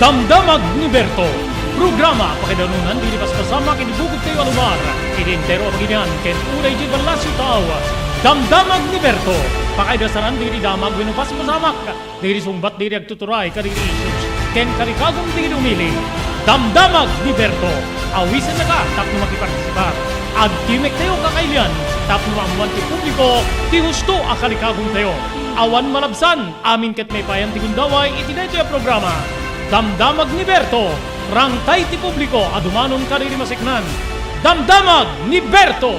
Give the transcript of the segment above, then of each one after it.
Damdamag ni Berto. Programa pakidanunan dili pas kasama kinibugot kayo alumar. Identero paginyan ken unay di balasyo tao. Damdamag ni Berto. Pakaidasaran dili damag winupas masamak. Dili sumbat dili agtuturay kadili issues. Ken karikagong dili umili. Damdamag ni Berto. Awisan na ka tapno makipartisipar. Agkimek tayo kakailian. Tapno amuan ti publiko ti husto akalikagong tayo. Awan malabsan amin ket may payan ti gundaway iti daytoy programa. Damdamag ni Berto, rangtay ti publiko adumanon kariri masiknan. Damdamag ni Berto!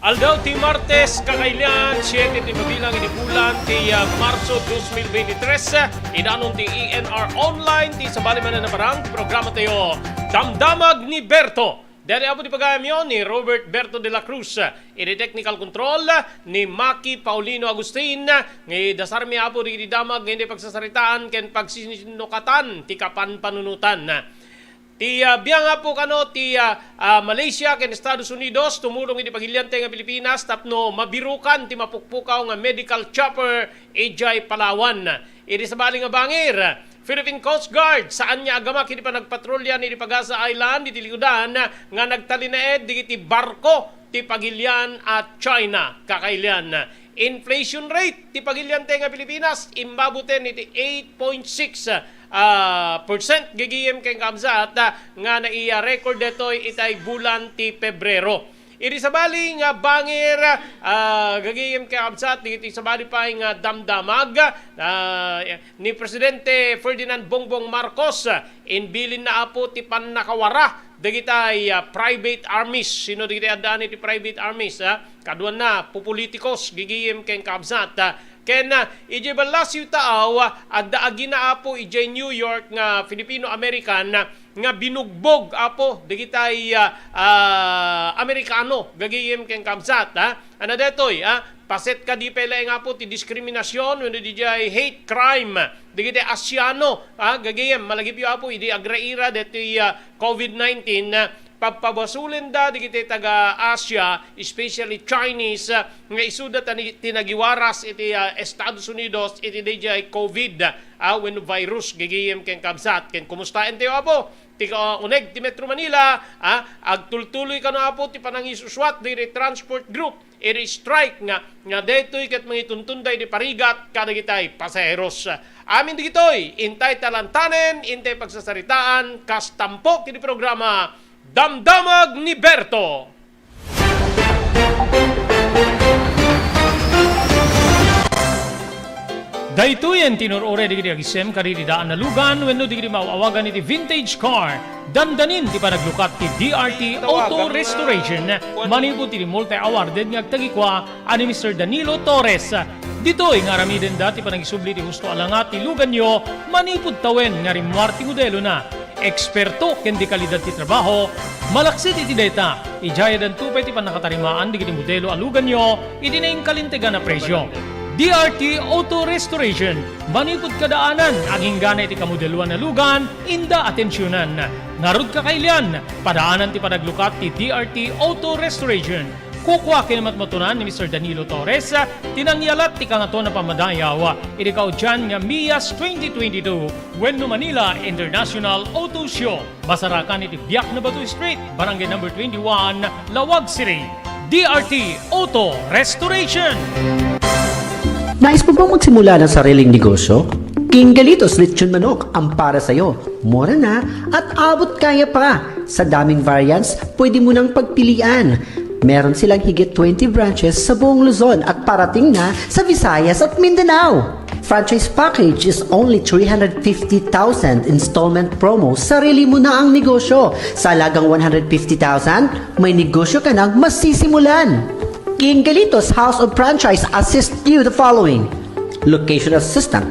Aldaw ti Martes kakailian, 7 ti mabilang ini bulan ti Marso 2023. Inanon ti ENR Online ti sabali man na parang programa tayo. Damdamag ni Berto. Dari apo di pagayam yon ni Robert Berto de la Cruz, ini technical control ni Maki Paulino Agustin, ni dasar mi apo di damag hindi pagsasaritaan ken pagsisinukatan ti kapan panunutan. Ti biyang apo kano ti Malaysia ken Estados Unidos tumulong iti pagilyante nga Pilipinas tapno mabirukan ti mapukpukaw nga medical chopper Ejay Palawan. Iti sabali nga bangir Philippine Coast Guard saan niya agamak hindi pa nagpatrolya ni Pagasa Island iti likudan nga nagtalinaed digiti barko ti Pagilian at China kakailian. Inflation rate ti Pagilian nga Pilipinas imbabuten iti 8.6% gigiyem keng kamsat nga naiya-record detoy itay bulan ti Pebrero. Iti sabali nga bangir gagiyem kay absat iti sabali pa nga damdamag ni Presidente Ferdinand Bongbong Marcos inbilin na apo ti pannakawara dagitay private armies. Sino dagitay adaan iti private armies kaduan na pupolitikos gigiyem kay kabsat ken ije balasyo taaw adda agina apo ije New York nga Filipino-American nga binugbog apo digitay Amerikano gagiyem ken kamsat ana detoy paset ka di pela nga po ti diskriminasyon wenno di hate crime digitay Asyano gagiyem malagipyo apo idi agraira detoy COVID-19 pagpabasulin da di kita taga-Asia, especially Chinese, nga isuda tinagiwaras iti Estados Unidos, iti DJ COVID, when virus gigiyem ken kabsat. Ken kumustahin tayo apo? Tika uneg ti Metro Manila, agtultuloy ka na apo ti panangisuswat di transport group, iti strike nga detoy ket mangituntunday di parigat kada gitay pasaheros. Amin di gitoy, intay talantanen, intay pagsasaritaan, kas tampok iti programa Damdamag ni Berto. Daytoyen tinurore digiti agisem karidi daan na lugan wenno digiti mawawagan iti vintage car. Dandanin ti panaglukat ti DRT Auto Restoration. Manipod ti multi-awarded nga agtagikwa ani Mr. Danilo Torres. Ditoy nga ramiden dati panagisubli ti husto alangat ti lugan nyo manipod tawen nga rimwar ti modelo na. Eksperto ken di kalidad ti trabaho, malaksit iti data, ijaya dan tupay ti panakatarimaan digiti modelo alugan nyo, iti naing kalintegan na presyo. DRT Auto Restoration, manipod kadaanan, aging gana iti kamodeluan na lugan, inda atensyonan. Narod kakailian, padaanan ti panaglukat ti DRT Auto Restoration. Kukwa kinamatmatunan ni Mr. Danilo Torres, tinangyalat ti kangato na pamadayaw. Irikaw dyan nga Mias 2022, Wenno Manila International Auto Show. Basarakan iti Biak na Batu Street, Barangay number 21, Lawag City. DRT Auto Restoration. Nais mo bang magsimula ng sariling negosyo? King Galitos Lechon Manok ang para sa'yo. Mura na at abot kaya pa. Sa daming variants, pwede mo nang pagpilian. Meron silang higit 20 branches sa buong Luzon at parating na sa Visayas at Mindanao. Franchise package is only 350,000 installment promo. Sarili mo na ang negosyo. Sa halagang 150,000, may negosyo ka nang masisimulan. King Galitos House of Franchise assist you the following: location assistant,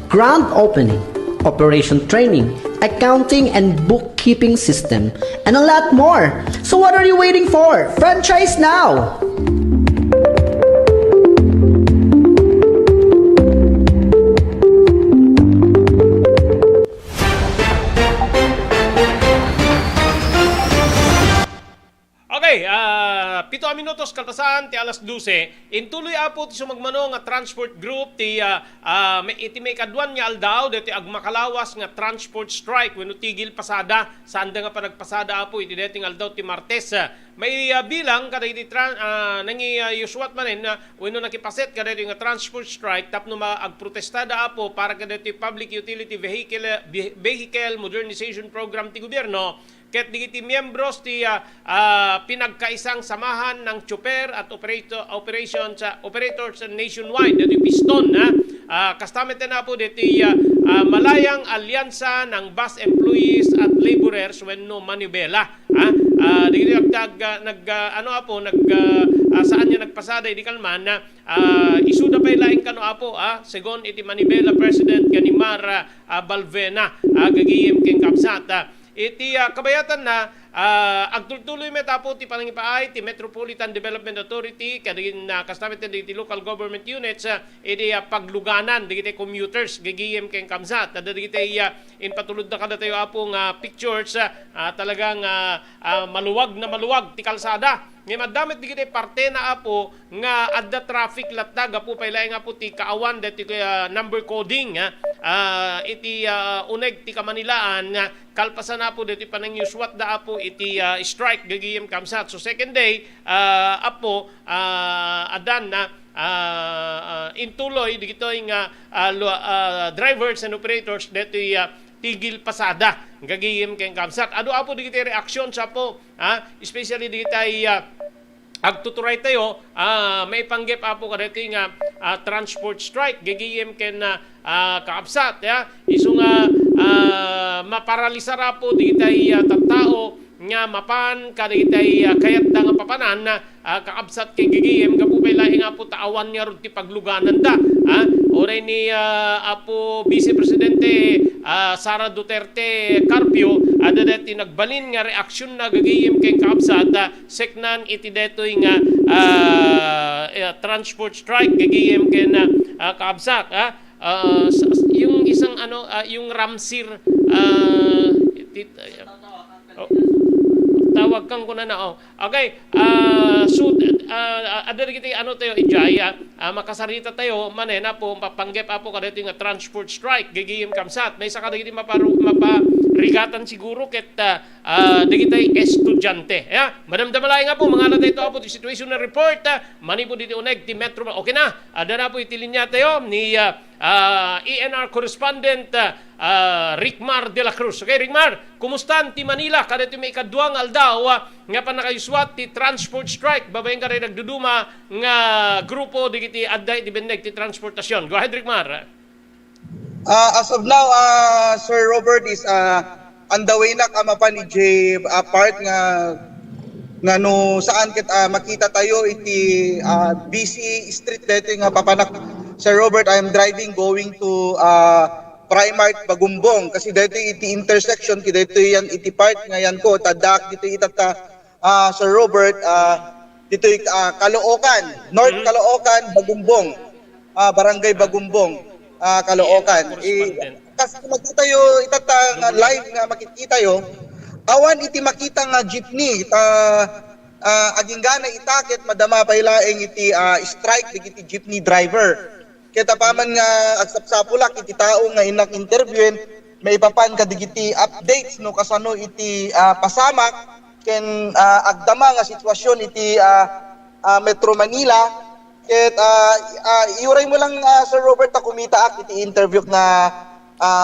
grand opening, operation training, accounting and bookkeeping system, and a lot more. So what are you waiting for? Franchise now! Okay, 7 minutos kalpasan ti alas 12. Intuloy apo ti sumagmano nga transport group ti iti may kadwan nga aldaw deti agmakalawas nga transport strike wenno tigil pasada sanda nga panagpasada apo iti deting aldaw ti Martes. May bilang kada iti nangi yusuat manen wenno nakipaset kada iti nga transport strike tapno agprotestada apo para kada iti public utility vehicle modernization program ti gobyerno. Ket digiti miyembros ti pinagkaisang samahan ng tsuper at operators nationwide dito piston kastamit na po dito malayang alyansa ng bus employees at laborers wenno manibela dito saan niya nagpasada di kalman isuda pa ilaing kano apo segon iti Manibela President Ganimar Balvena gagiyem king kapsat iti kabayatan na agtultuloy metapo ti panangipaay ti Metropolitan Development Authority kadagin kastamit na ti local government units iti pagluganan digiti commuters gagiyem ken kamsat digiti in patulod na kada tayo apong pictures talagang maluwag na maluwag ti kalsada. Nga madamit digiti parte na apo nga adda traffic latag apo pailay nga po ti kaawan dati number coding iti uneg ti Kamanilaan kalpasan na po dati panangyuswat da apo iti strike gagiyem kamsat. So second day apo adan na intuloy digito nga drivers and operators dati tigil pasada gagiyem ken kamsat. Ado apo digiti reaksyon sa po especially digiti agtuturay tayo may panggep apo kadito nga transport strike gagiyem ken kaapsat isu nga maparalisar apo digiti tattao nga mapan kadagitay kayat da nga papanan kaabsat kay gigiyem kapupay laing apo taawan nga rod ti pagluganan da oray ni apo Vice Presidente Sara Duterte Carpio ada dati nagbalin nga reaksyon na gagiyem kay kaabsat seknan iti detoy nga transport strike gagiyem ken kaabsat yung isang yung Ramsir tawag kang kuna na okay so ada giti tayo ijaya makasarita tayo manen po papanggep apo kadito nga transport strike gagiyem kamsat may saka giti maparigatan siguro ket digitay estudyante madamdamalay nga po mga natay ito apo ti situation na report mani po dito uneg ti Metro okay na ada na po itilinya tayo ni ENR correspondent Rickmar de la Cruz. Okay, Rickmar, kumusta ti Manila? Kada iti may ikadwang aldaw nga panakayuswat ti transport strike. Babayin ka rin nagduduma nga grupo di kiti adday ti beneg ti transportasyon. Go ahead, Rickmar. As of now, Sir Robert is on the way na kamapan ni Jay part nga no saan ket makita tayo iti busy street dito nga papanak. Sir Robert, I am driving going to Primark Bagumbong kasi dito iti intersection dito yan iti part ngayon ko tadak dito itata Sir Robert dito Caloocan North Caloocan Bagumbong Barangay Bagumbong Caloocan kasi makita yo itata live nga makikita yo awan iti makita nga jeepney aginggana itakit madama pailaeng iti strike iti jeepney driver. Kita paman nga agsapsapulak iti tao nga inak interviewin may ipapan kadigiti updates no kasano iti pasamak ken agdama nga sitwasyon iti Metro Manila ket iuray mo lang Sir Robert kumita iti interview na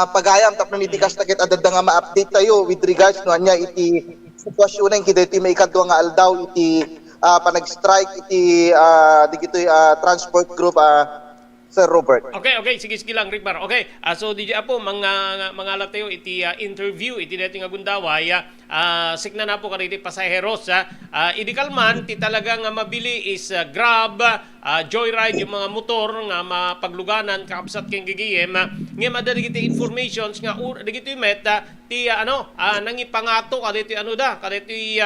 pagayam tapno iti kastakit adda nga ma-update tayo with regards no anya iti sitwasyon iti may ikadwa nga aldaw iti panag-strike iti digitoy transport group Sir Robert. Okay, sige lang Rickmar. Okay. So DJ Apo mga latayo iti interview iti deti nga gundaway sikna na po kaniti pasaheros idikalman ti talaga nga mabili is Grab, Joyride yung mga motor nga mapagluganan kaapsat ken gigiyem nga madagiti informations nga digiti met ti nangipangato kaditi kaditi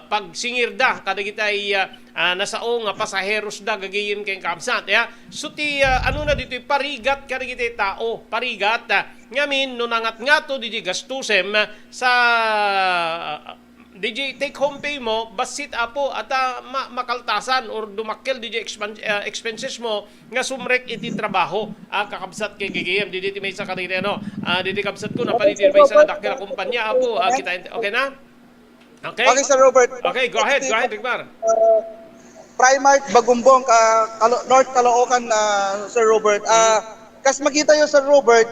pagsingir da kadagiti nasao nga pasaheros da gagiyem ken kaapsat so ti na dito parigat kadagiti tao ngamin no nangat ngato di gastusem sa DJ take home pay mo basit apo at makaltasan or dumakkel DJ expenses mo nga sumrek iti trabaho kakabsat kay gigiyem DJ may sa kanina no DJ kabsat ko napalitin ba sa dakkel kumpanya apo kita okay na. Okay. Okay, Sir Robert. Okay, go ahead, Rigmar. Primark Bagumbong, North Caloocan, Sir Robert. Kas makita yo Sir Robert,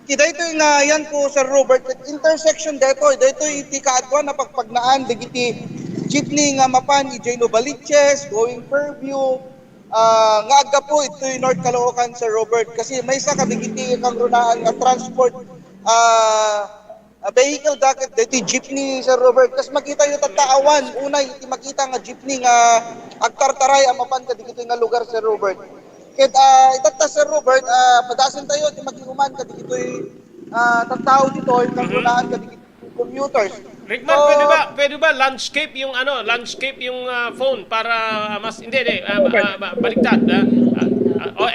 kita ito yung yan ko Sir Robert, intersection dito iti kaadwan na pagpagnaan, digiti jeepney nga mapan, ijay Novaliches, going Fairview, nga agga po ito yung North Caloocan Sir Robert, kasi may isa kadigiti kang runaan nga transport, vehicle daket dito jeepney Sir Robert, kas makita yung tataawan, unay iti makita nga jeepney nga agtartaray ang mapan kadigiti nga lugar Sir Robert. Ket itata Sir Robert, padasan tayo ti magihuman kadigito tattao dito kang runaan kadigito commuters. Rigmar, pwede ba landscape yung phone para mas hindi baliktad.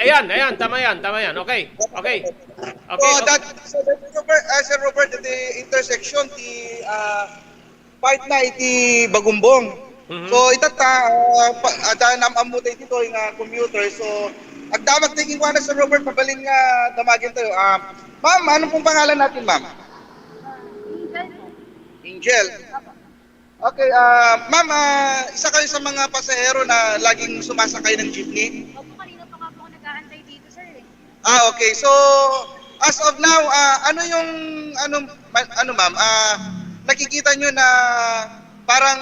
Ayan, tama yan. Okay. Sir Robert, the intersection ti part na iti Bagumbong. So itata namam mo dito nga commuter. So agdamag tingin ko na Sir Robert pabalin nga damagin tayo. Ma'am, anong pong pangalan natin, ma'am? Angel. Okay, ma'am, isa kayo sa mga pasahero na laging sumasakay ng jeepney? Opo, kanina pa nga po ako nag-aantay dito, sir. Okay. So, as of now, ma'am, nakikita nyo na parang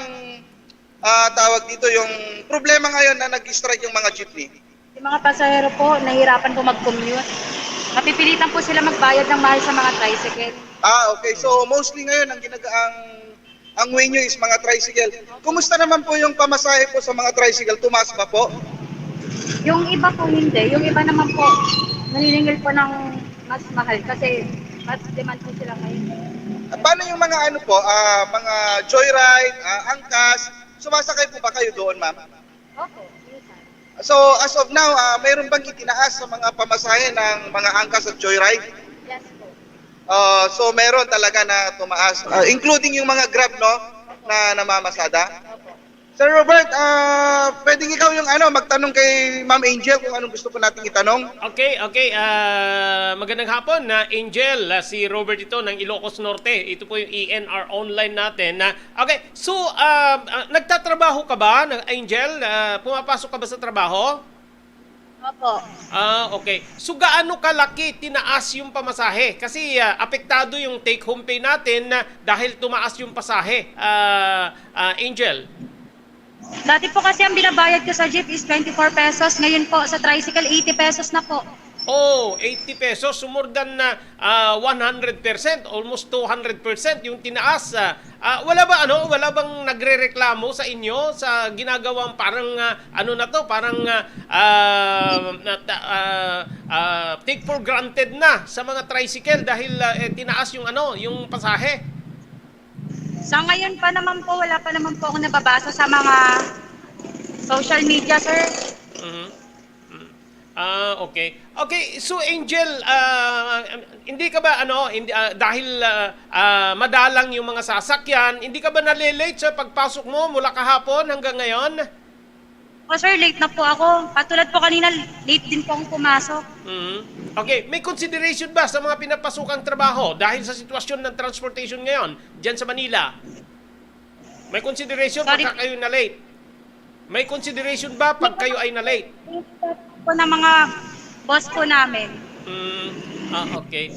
tawag dito yung problema ngayon na nag-strike yung mga jeepney? Yung mga pasahero po, nahihirapan po mag-commute. Napipilitan po sila magbayad ng mahal sa mga tricycle. Okay. So, mostly ngayon, ang way nyo is mga tricycle. Kumusta naman po yung pamasahe po sa mga tricycle? Tumaas ba po? Yung iba po hindi. Yung iba naman po, naniningil po ng mas mahal kasi mas demand po sila ngayon. Paano yung mga mga joyride, angkas? Sumasakay po ba kayo doon, ma'am? Opo, minsan. So, as of now, mayroon bang itinaas sa mga pamasahe ng mga angkas at joyride? Yes po. So, meron talaga na tumaas, including yung mga Grab, no, na namamasada. Opo. Sir Robert, pwedeng ikaw yung magtanong kay Ma'am Angel kung anong gusto po nating itanong. Okay. Magandang hapon na Angel, si Robert ito ng Ilocos Norte. Ito po yung ENR online natin. Okay, so nagtatrabaho ka ba, Angel? Pumapasok ka ba sa trabaho? Opo. Okay. So gaano kalaki tinaas yung pamasahe? Kasi apektado yung take home pay natin dahil tumaas yung pasahe. Angel. Dati po kasi ang binabayad ko sa jeep is 24 pesos. Ngayon po sa tricycle, 80 pesos na po. Oh, 80 pesos. So more than 100%, almost 200% yung tinaas. Wala bang nagrereklamo sa inyo sa ginagawang parang take for granted na sa mga tricycle dahil tinaas yung yung pasahe? Sa ngayon pa naman po, wala pa naman po ako nababasa sa mga social media, sir. Okay. Okay, so Angel, hindi ka ba dahil madalang yung mga sasakyan, hindi ka ba nalilate sa pagpasok mo mula kahapon hanggang ngayon? O sir, late na po ako. Katulad po kanina, late din po akong pumasok. Okay, may consideration ba sa mga pinapasukang trabaho dahil sa sitwasyon ng transportation ngayon dyan sa Manila? May consideration pagka kayo na late? May consideration ba pag kayo ay na late? Po ng mga boss po namin. Okay.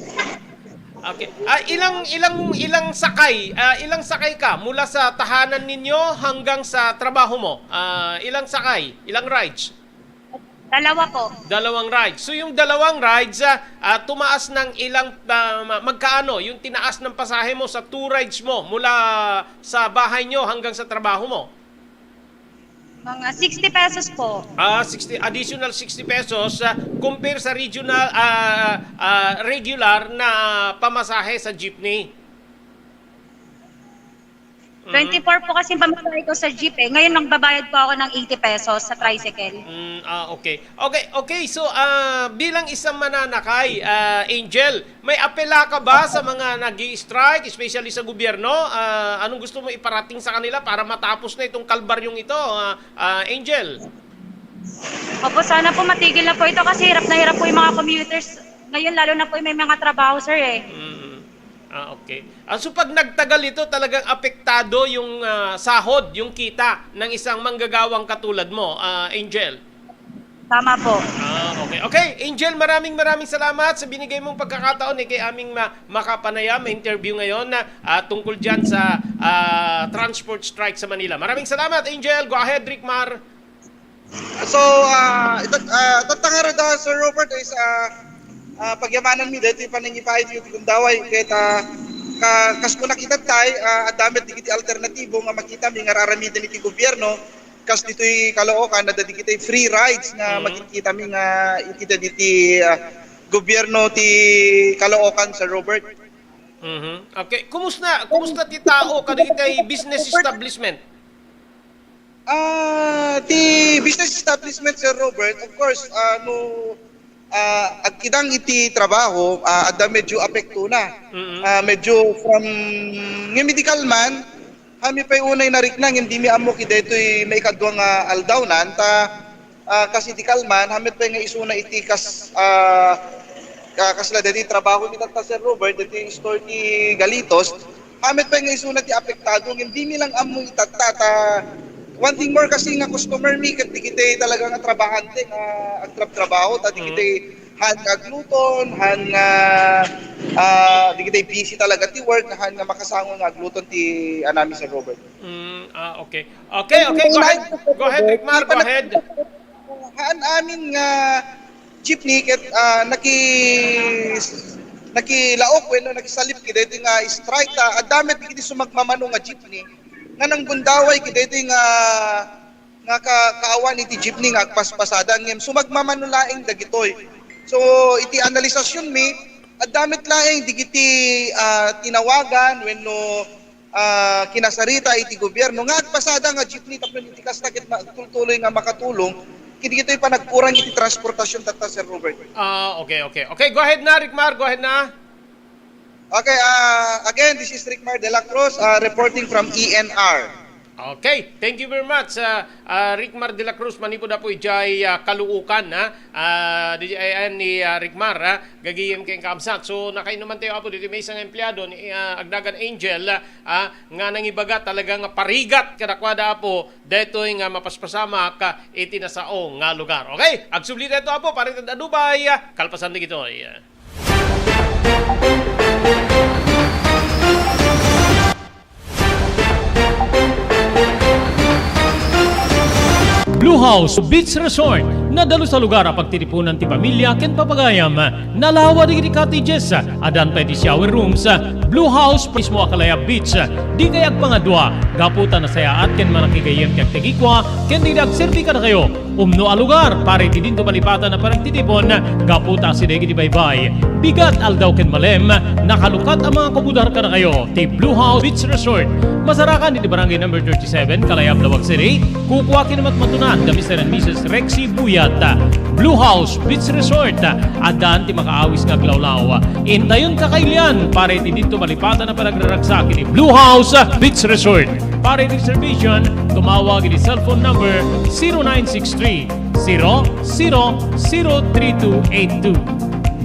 Okay. Ilang sakay ka mula sa tahanan ninyo hanggang sa trabaho mo? Ilang sakay? Ilang rides? Dalawa po. Dalawang rides. So yung dalawang rides, tumaas ng ilang, magkaano? Yung tinaas ng pasahe mo sa 2 rides mo mula sa bahay nyo hanggang sa trabaho mo? Mga 60 pesos po. 60, additional 60 pesos compare sa regional, regular na pamasahe sa jeepney. 24 po kasi pamasahe ko sa jeep eh. Ngayon nagbabayad po ako ng 80 pesos sa tricycle. Okay. Okay. So, bilang isang mananakay, Angel, may apela ka ba sa mga nag-i-strike, especially sa gobyerno? Anong gusto mo iparating sa kanila para matapos na itong kalbaryong ito, Angel? Opo, sana po matigil na po ito kasi hirap na hirap po yung mga commuters. Ngayon lalo na po yung may mga trabaho, sir eh. Okay. So pag nagtagal ito, talagang apektado yung sahod, yung kita ng isang manggagawang katulad mo, Angel. Tama po. Okay, Angel, maraming salamat sa binigay mong pagkakataon kay aming makapanayam, interview ngayon tungkol dyan sa transport strike sa Manila. Maraming salamat, Angel. Go ahead, Rickmar. So, ito tangara da Sir Robert is pagyamanan mi dito paningipahid yung kundaway kahit kas ko nakita tayo at damit digiti alternatibo nga makita mi nga raramidin iti gobyerno kas dito'y Caloocan na diti free rides nga makikita mi nga itida diti gobyerno ti Caloocan, Sir Robert. Okay, kumusta ti tao kadagiti business establishment? Ti business establishment, Sir Robert, of course, agkidang iti trabaho, ada medyo apekto na. Medyo from ng medical man, kami pa unay nariknang, hindi mi amo kideto'y may kadwang aldawnan, kasi medical man, kami pa nga isuna iti kasla dati trabaho kita ta Sir Robert, dati store ti Galitos, kami pa nga isuna ti apektado, hindi mi lang amo itata. One thing more kasi nga customer mi ket digitay talaga nga trabahante nga agtrabaho ta digitay han agluton han nga digitay busy talaga ti work han nga makasango nga agluton ti anami sa Robert. Okay, go ahead Rickmar, go ahead. Han amin nga jeepney ket nakilaok wenno nakisalip kidto nga strike ta adami digiti sumagmamano nga jeepney nga nang bundaway kidto nga kaawan iti jeepney nga agpaspasada ngem sumagmamanulaing dagitoy. So iti analisasyon mi at damit laing digiti tinawagan wenno kinasarita iti gobyerno nga agpasada nga jeepney tapno iti kastakit tuloy nga makatulong kiti ito'y panagkurang iti transportasyon tata Sir Robert. Okay, go ahead na Rickmar, go ahead na. Okay, again, this is Rickmar de la Cruz reporting from ENR. Okay, thank you very much, Rickmar de la Cruz. Manipod na po ijay Caloocan, DJIN ni Rickmar, gagiyem kayong kamsat. So, nakainuman tayo po dito may isang empleyado ni Agdagan Angel, nga nangibaga talagang parigat kadakwada po, dito nga mapaspasama ka itinasaong nga lugar. Okay, agsubli dito po, paritad adubay, kalpasan na gito. Blue House Beach Resort nadalo sa lugar ang pagtitipunan ti pamilya ken papagayam nalawa digiti cottages adan pa ti shower rooms Blue House mismo akalaya beach di kayag pangadwa gaputan na sayaat ken manakigayem ti agtegikwa ken di agserbi ka na kayo umno a lugar pare ti dinto malipatan na parang titipon gaputa si degi ti baybay bigat aldaw ken malem nakalukat ang mga komudar ka na kayo ti Blue House Beach Resort masarakan di barangay number 37 Kalayab Lawag City kukuha kinamat matunan da Mr. and Mrs. Rexy Buyat Blue House Beach Resort adan ti makaawis nga glawlaw indayon kakailian pare ti dito malipatan na panagraragsak ni Blue House Beach Resort pare reservation tumawag ni cellphone number 0963 000232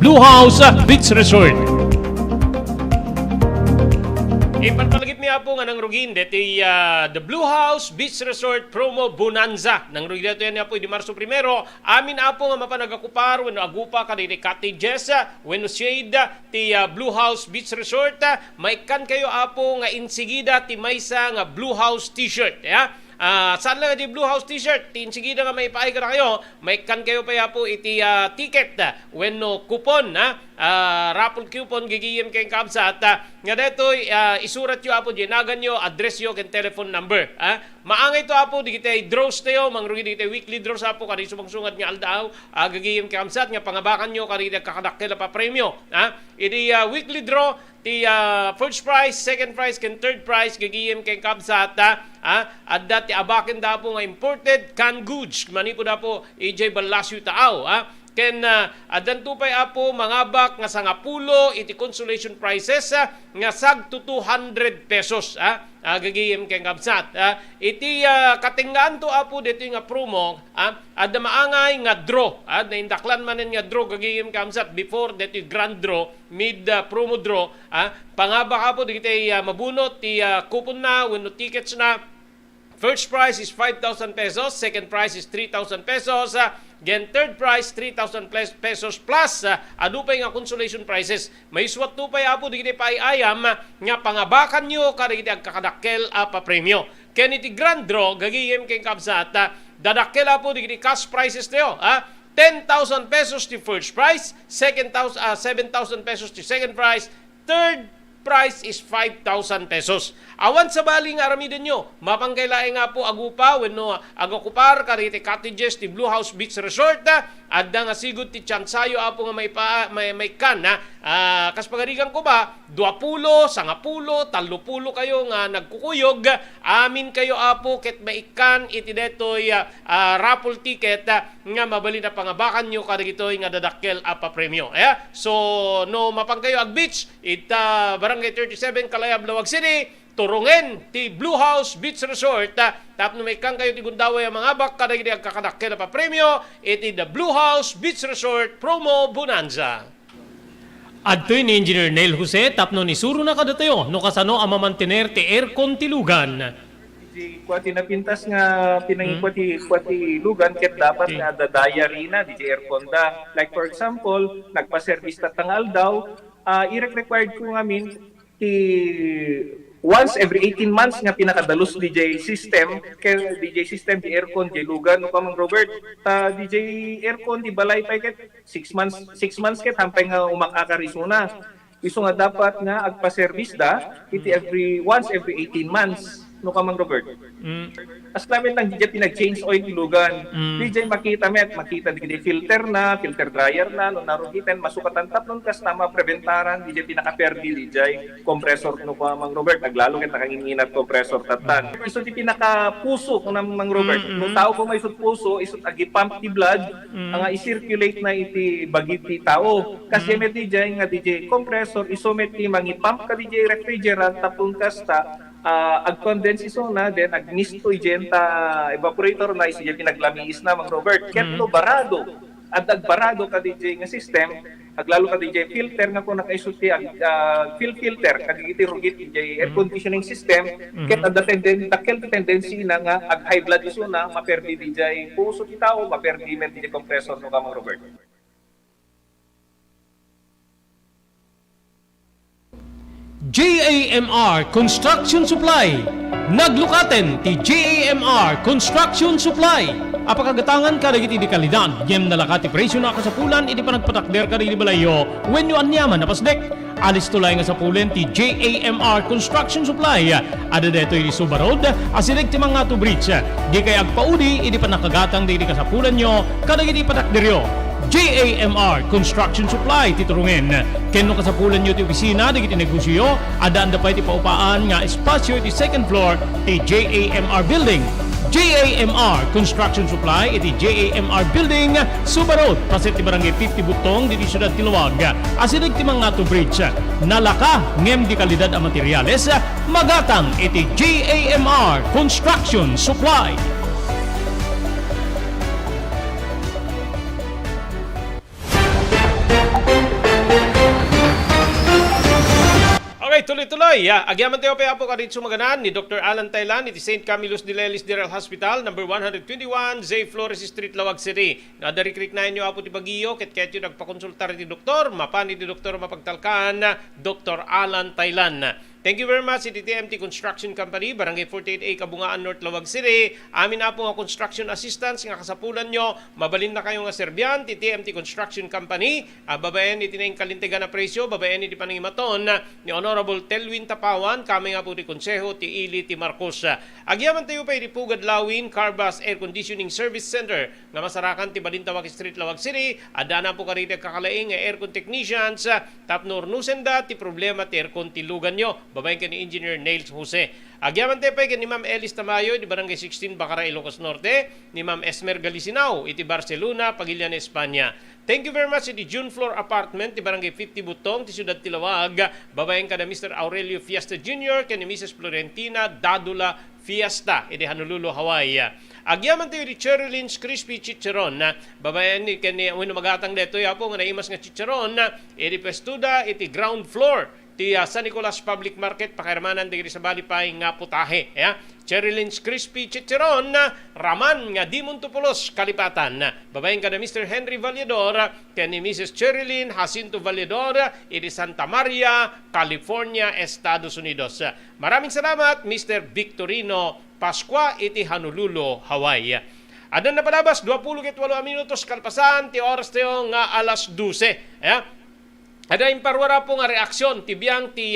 Blue House Beach Resort. Ipagpalagip niya po nga ng Rugin, deti the Blue House Beach Resort Promo Bonanza. Nang Rugin dito yan niya po, di Marso 1. Amin na po nga mapanagakupar, when agupa ka di cottages, when shade, ti Blue House Beach Resort, maikan kayo apo nga insigida ti maysa nga Blue House t-shirt. Yeah? Saan lang di Blue House t-shirt? Sige na nga may ipaay ka na kayo. May kan kayo pa ya po iti ticket when no coupon raffle coupon gigiyem kay kabsat nga detoy isurat yo apo ginagan yo address yo ken telephone number maangay to apo di kita draws tayo mangrugi di kita weekly draws apo kadi sumangsungad nga aldaw gigiyem kay kabsat nga pangabakan yo kadi kakadakkel pa premyo idi weekly draw ti first prize, second prize, ken third prize gigiyem kay kabsat at dati abaken da po nga imported canned goods manipo da po EJ Balasyo taaw ken adan tupay apo mangabak nga sangapulo iti consolation prizes nga sag to 200 pesos gagiyem ken kabsat iti katinggaan to apo dito nga promo adda maangay nga draw naindaklan manen nga draw gagiyem kabsat before dito grand draw mid promo draw pangabak apo dito mabunot ti coupon na wenno tickets na. First prize is 5,000 pesos, second prize is 3,000 pesos, then third prize 3,000 pesos plus adupay nga consolation prizes. May swat tupay apo digiti paayam nga pangabakan nyo kada iti agkakadakkel pa premyo. Ken iti grand draw gagiyem ken kabsat dadakkel apo digiti cash prizes tayo 10,000 pesos ti first prize, 7,000 pesos ti second prize, third price is 5,000 pesos. Awan sa baling aramiden nyo, mapangkailain nga po agupa wenno agokupar kariti cottages ti Blue House Beach Resort adda nga sigud ti tsansayo apo nga may kan kas pagarigan ko ba 20, 90, 30 kayo nga nagkukuyog amin kayo apo ket maikan iti detoy raffle ticket nga mabali na pangabakan nyo kadagitoy nga dadakkel pa premyo. So no mapangkayo ag beach ita Barangay 37 Kalayab, Lawag City turungen ti Blue House Beach Resort tapno may kang kayo ti gundaway ang mga bak kada gidi agkakadakkel pa premyo iti the Blue House Beach Resort Promo Bonanza. Adtoy ni Engineer Neil Jose tapno ni suro na kadatayo no kasano ang mamantener ti aircon ti lugan. Di kwati napintas nga pinangikwati lugan ket dapat nga dadaya rina di aircon da. Like for example, nagpa-service ta tangal daw required ko ngamin ti once every 18 months nga pinakadalos DJ system di aircon di lugan no kamang Robert DJ aircon di balay pa ket 6 months ket hampay nga umakakarisuna iso nga dapat nga agpa-service da iti once every 18 months no kamang Robert. As namin lang DJ pinag-change oil ilugan. DJ makita di filter dryer na no narugitan masukatan tapnon kas tama preventaran DJ pinaka-perdi DJ compressor no kamang Robert naglalo ket nakanginginat compressor tatan. Iso ti pinaka-puso no namang Robert. No tao ko may isut puso isut agi-pump ti blood nga i-circulate na iti bagiti tao. Kasi met DJ nga DJ compressor iso met ti mangi-pump ka DJ refrigerant tapon kas ta ag-condense iso na then agnisto igenta evaporator na isi pinaglamiis na mang Robert ketlo barado at agbarado ka DJ nga system aglalo ka DJ filter nga ko nakaisuti filter kagiti rugit DJ air conditioning system ket at tendency na nga ag high blood iso na maperdi DJ puso ti tao maperdi men DJ compressor no ka mang Robert. JAMR Construction Supply. Naglukaten ti JAMR Construction Supply. Apakagatangan ka dagiti di kalidad. Yem nalakati presyo na kasapulan iti panagpatakder ka di balayo when you anyaman na pasdek. Alis tulay nga sa pulen ti JAMR Construction Supply. Ada deto iti Subarod asinig ti mga to bridge. Di kay agpaudi iti panakagatang di kasapulan nyo kadagiti patakderyo. JAMR Construction Supply titurungen. Kenno kasapulan nyo ti opisina digiti negosyo ada anda pa iti paupaan nga espasyo iti second floor ti JAMR Building. JAMR Construction Supply iti JAMR Building Subarod paset ti barangay 50 Butong diti siyudad ti Luwag. Asinig ti mga to bridge nalaka ngem di kalidad a materyales magatang iti JAMR Construction Supply. Okay, tuloy-tuloy. Agyaman tayo pa po kadit sumaganan ni Dr. Alan Taylan iti St. Camillus de Lelis General Hospital, number 121, Zay Flores Street, Lawag City. Nadarikrik na inyo apo ti Baguio, ket nagpakonsultar ti doktor, mapani ti doktor mapagtalkan, Dr. Alan Taylan. Thank you very much, iti TMT Construction Company, Barangay 48A, Kabungaan, North Lawag City. Amin na po nga construction assistance nga kasapulan nyo. Mabalin na kayo nga serbyan, ti TMT Construction Company. Babayan iti na yung kalintigan na presyo, babayan iti panangimaton ni Honorable Telwin Tapawan, kami nga po ti Konseho, ti Ili, ti Marcos. Agyaman tayo pa iti Pugad Lawin, Carbas Air Conditioning Service Center, nga masarakan ti Balintawak Street, Lawag City. Adana po karita kakalaing nga aircon technicians, tapno nusenda ti problema ti aircon ti lugan nyo. Babayin ka ni Engineer Nails Jose. Agyaman tayo pa ni Ma'am Elis Tamayo, di Barangay 16, Bacara, Ilocos Norte, ni Ma'am Esmer Galisinao, iti Barcelona, Pagilian, Espanya. Thank you very much iti June Floor Apartment, di Barangay 50 Butong, ti Ciudad Tilawag. Babayin ka na Mr. Aurelio Fiesta Jr., kani Mrs. Florentina Dadula Fiesta, iti Honolulu, Hawaii. Agyaman tayo di Cherylins Crispy Chicharon, babayan ni kani wino magatang deto yapo nga naimas nga chicharon, iti pestuda iti ground floor ti San Nicolas Public Market, pakirmanan digiri sa balipay nga putahe. Cherylins Crispy Chicharon, Raman nga Dimontopolos, Kalipatan. Babayin ka na Mr. Henry Valledor, kani Mrs. Cherylin Jacinto Valledor, iti Santa Maria, California, Estados Unidos. Maraming salamat, Mr. Victorino Pascua, iti Honolulu, Hawaii. Adan na palabas, 28 minutos kalpasan, ti oras tayo nga alas 12. Ada imparwara po nga reaksyon tibiyang ti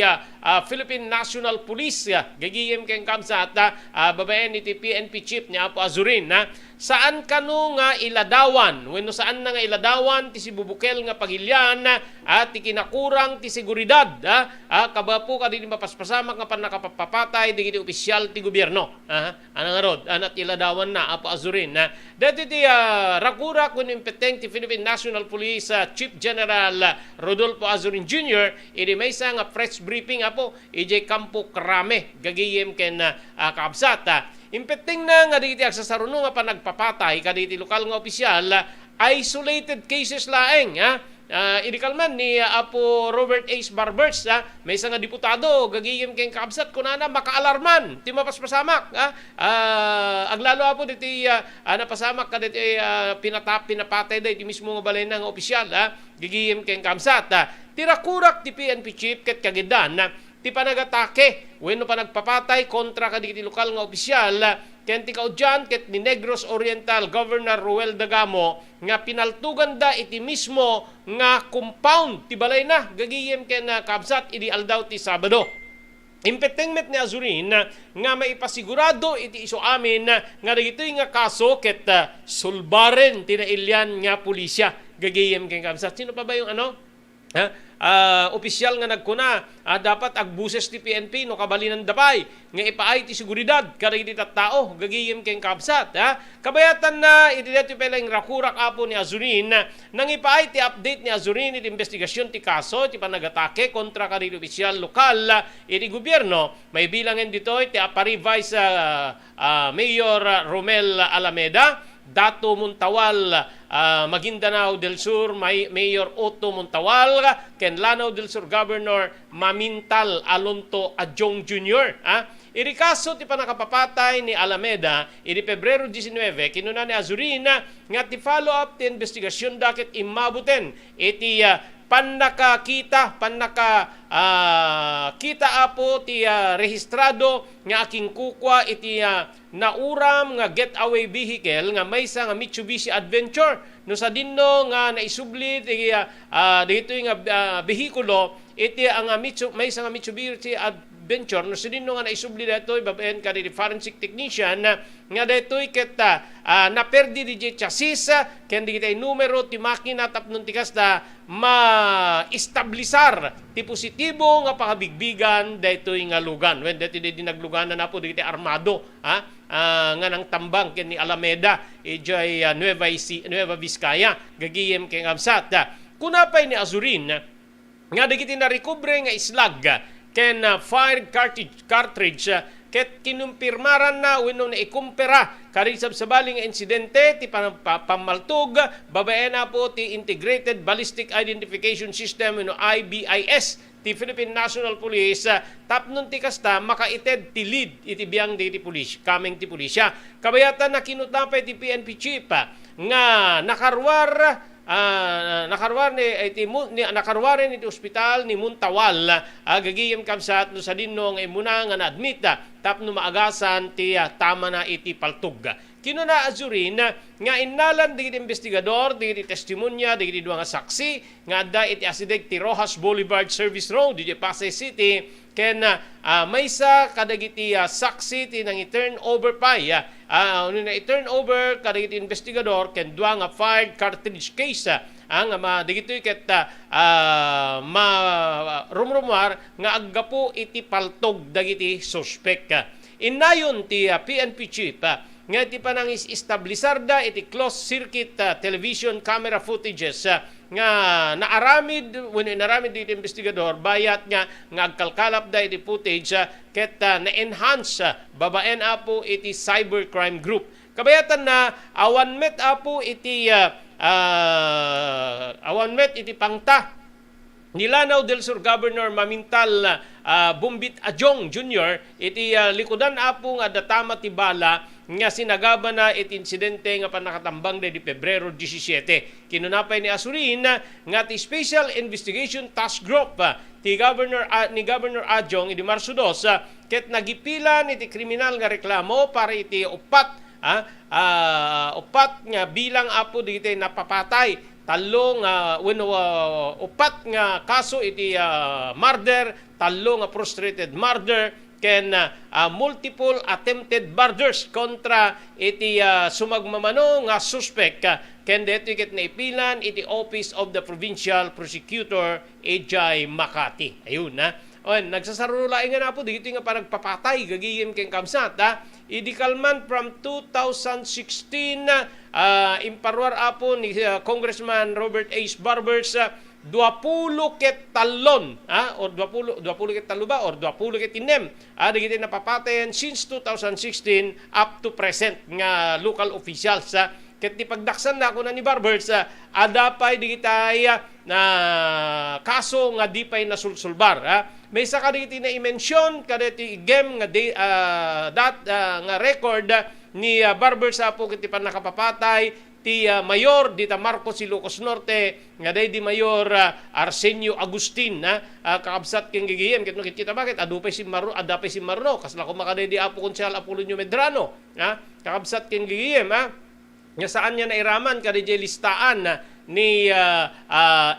Philippine National Police gagiyem keng kamsat babaen iti PNP chief niya po Azurin saan kanu nga iladawan wenno saan na nga iladawan ti si Bubukel nga pagilyan at ti kinakurang ti seguridad kabapo ka din mapaspasamak nga panakapapatay digiti opisyal ti gobyerno ana nga rod anat iladawan na po Azurin dati ti rakurak wenno impeteng ti Philippine National Police Chief General Rodolfo Azurin Jr. Ini may isa nga press briefing apo EJ Campo Krame gagiyem ken kaabsat. Impeteng na nga diti agsasaruno nga panagpapatay kaditi lokal nga opisyal isolated cases laeng inikalman ni Apo Robert Ace Barbers may isa nga diputado gagiyem ken kaabsat kunana makaalarman ti mapaspasamak aglalo apo diti napasamak kaditi pinapatay diti mismo nga balay nga opisyal gagiyem ken kaabsat tirakurak ti PNP chief ket kagidan ti panagatake wenno panagpapatay kontra kaditi lokal nga opisyal ken ti kaudyan ket ni Negros Oriental Governor Ruel Dagamo nga pinaltugan da iti mismo nga compound ti balay na gagiyem ken kabsat idi aldaw ti Sabado. Impetengmet ni Azurin nga maipasigurado iti iso amin nga dagitoy nga kaso ket sulbaren tinailyan nga pulisya gagiyem ken kabsat. Sino pa ba yung opisyal nga nagkuna dapat agbuses ti PNP no kabalinan dapay nga ipaay ti seguridad kadagiti tattao gagiyem ken kabsat kabayatan na iti dati pelang rakurak apo ni Azurin nang ipaay ti update ni Azurin iti investigasyon ti kaso ti panagatake kontra kadagiti opisyal lokal iti gobyerno may bilangen ditoy ti Apari Vice Mayor Romel Alameda, Dato Montawal, Maguindanao del Sur, Mayor Otto Montawal, ken Lanao del Sur Governor Mamintal Alonto Adjong Jr. Iri kaso ti panakapapatay ni Alameda, iri Pebrero 19, kinuna ni Azurin nga ti follow-up ti investigasyon daket imabuten iti kita apo ti rehistrado nga aking kukwa iti nauram nga getaway vehicle nga maysa nga Mitsubishi Adventure no sa dinno nga naisubli ti dito nga behikulo iti ang maysa nga Mitsubishi Adventure no sa dinno nga naisubli dito babaen ka di forensic technician nga dito ket naperdi di chassis ken di kitay numero ti makina tapnon ti kasta ma-establisar ti positibo nga pakabigbigan daytoy nga lugan when dati di nagluganan na po di armado nga nang tambang ken ni Alameda ijay Nueva Vizcaya gagiyem ken amsat kunapay ni Azurin nga digiti na recovery nga islag ken fired cartridge ket kinumpirmaran na wenno na ikumpera karisab sa baling insidente ti pamaltog babaen na po ti Integrated Ballistic Identification System wenno IBIS ti Philippine National Police tapnon ti kasta makaited ti lead iti biyang ti pulis kameng ti pulisya kabayatan na kinutapay ti PNP chief nga nakarwar nakarwari iti ospital ni Muntawal gagiyem kamsat no sa dinno nga imuna nga na-admit tapno maagasan ti tama na iti paltug. Kino na azurin nga inalan digiti investigador, digiti testimonya, digiti duwa nga saksi nga adda iti asideg ti Rojas Boulevard Service Road di Pasay City ken maysa kadagiti saksi ti nang i-turnover pa na i-turnover kadagiti investigador ken duwa nga fired cartridge case ang digitoy ket rumrumar nga aggapo iti paltog dagiti suspect. Inayon ti PNP chief nga iti panang istablisarda iti closed circuit television camera footages nga naaramid iti investigador bayat nga agkalkalap da iti footage ket na-enhance babaen apo iti cybercrime group. Kabayatan na awan met apo iti pangta Nilanaw del Sur Governor Mamintal Bumbit Ajong Jr. iti likudan apo nga datama ti bala nga sinagaba na iti insidente nga panakatambang di Pebrero 17. Kinunapay ni Asurin nga ti Special Investigation Task Group ni Governor Ajong iti Marso 2 ket nagipilan iti kriminal nga reklamo para iti upat nga bilang apo digiti napapatay talong upat nga kaso iti murder, talong nga frustrated murder ken multiple attempted murders kontra iti sumagmamano nga suspect ken dito ket naipilan iti Office of the Provincial Prosecutor Ejay Makati. Ayun na. Nagsasarulaing nga na po dito nga panagpapatay gagiyem ken kamsat idikalman from 2016 imparwar apo ni Congressman Robert Ace Barbers 20 ket talon or 20 ket talo ba or 20 ket inem digiti napapatayan since 2016 up to present nga local officials ket di pagdaksan na ako na ni Barbers adapay digitay na kaso nga di pay nasulsulbar may isa kaditi na i-mention kaditi game nga nga record ni Barbers apo kiti pan nakapapatay ti Mayor dita Marcos Ilocos Norte nga day di Mayor Arsenio Agustin kakabsat ken gigiyem ket kita bakit adupay si Marno kasla ko makaday di apo konsyal Apolonio Medrano kakabsat ken gigiyem nga saan niya nairaman kaditi listaan ni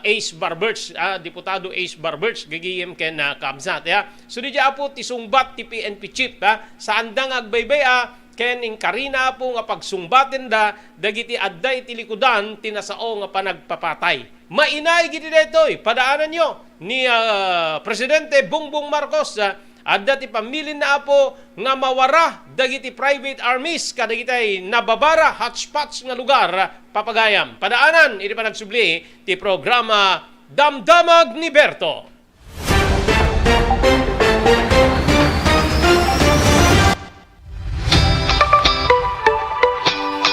Ace Barbers, Diputado Ace Barbers, gagiyem ken kamsat. So di apo ti sungbat ti PNP chief sa andang agbaybay ken inkarina po nga pagsungbaten dagiti adda iti likudan tinasao nga panagpapatay. Mainay giti detoy padaanan nyo ni Presidente Bongbong Marcos adda ti pamilin na apo nga mawara dagiti private armies kadagitay nababara hotspots nga lugar papagayam. Padaanan iti panagsubli ti programa Damdamag ni Berto.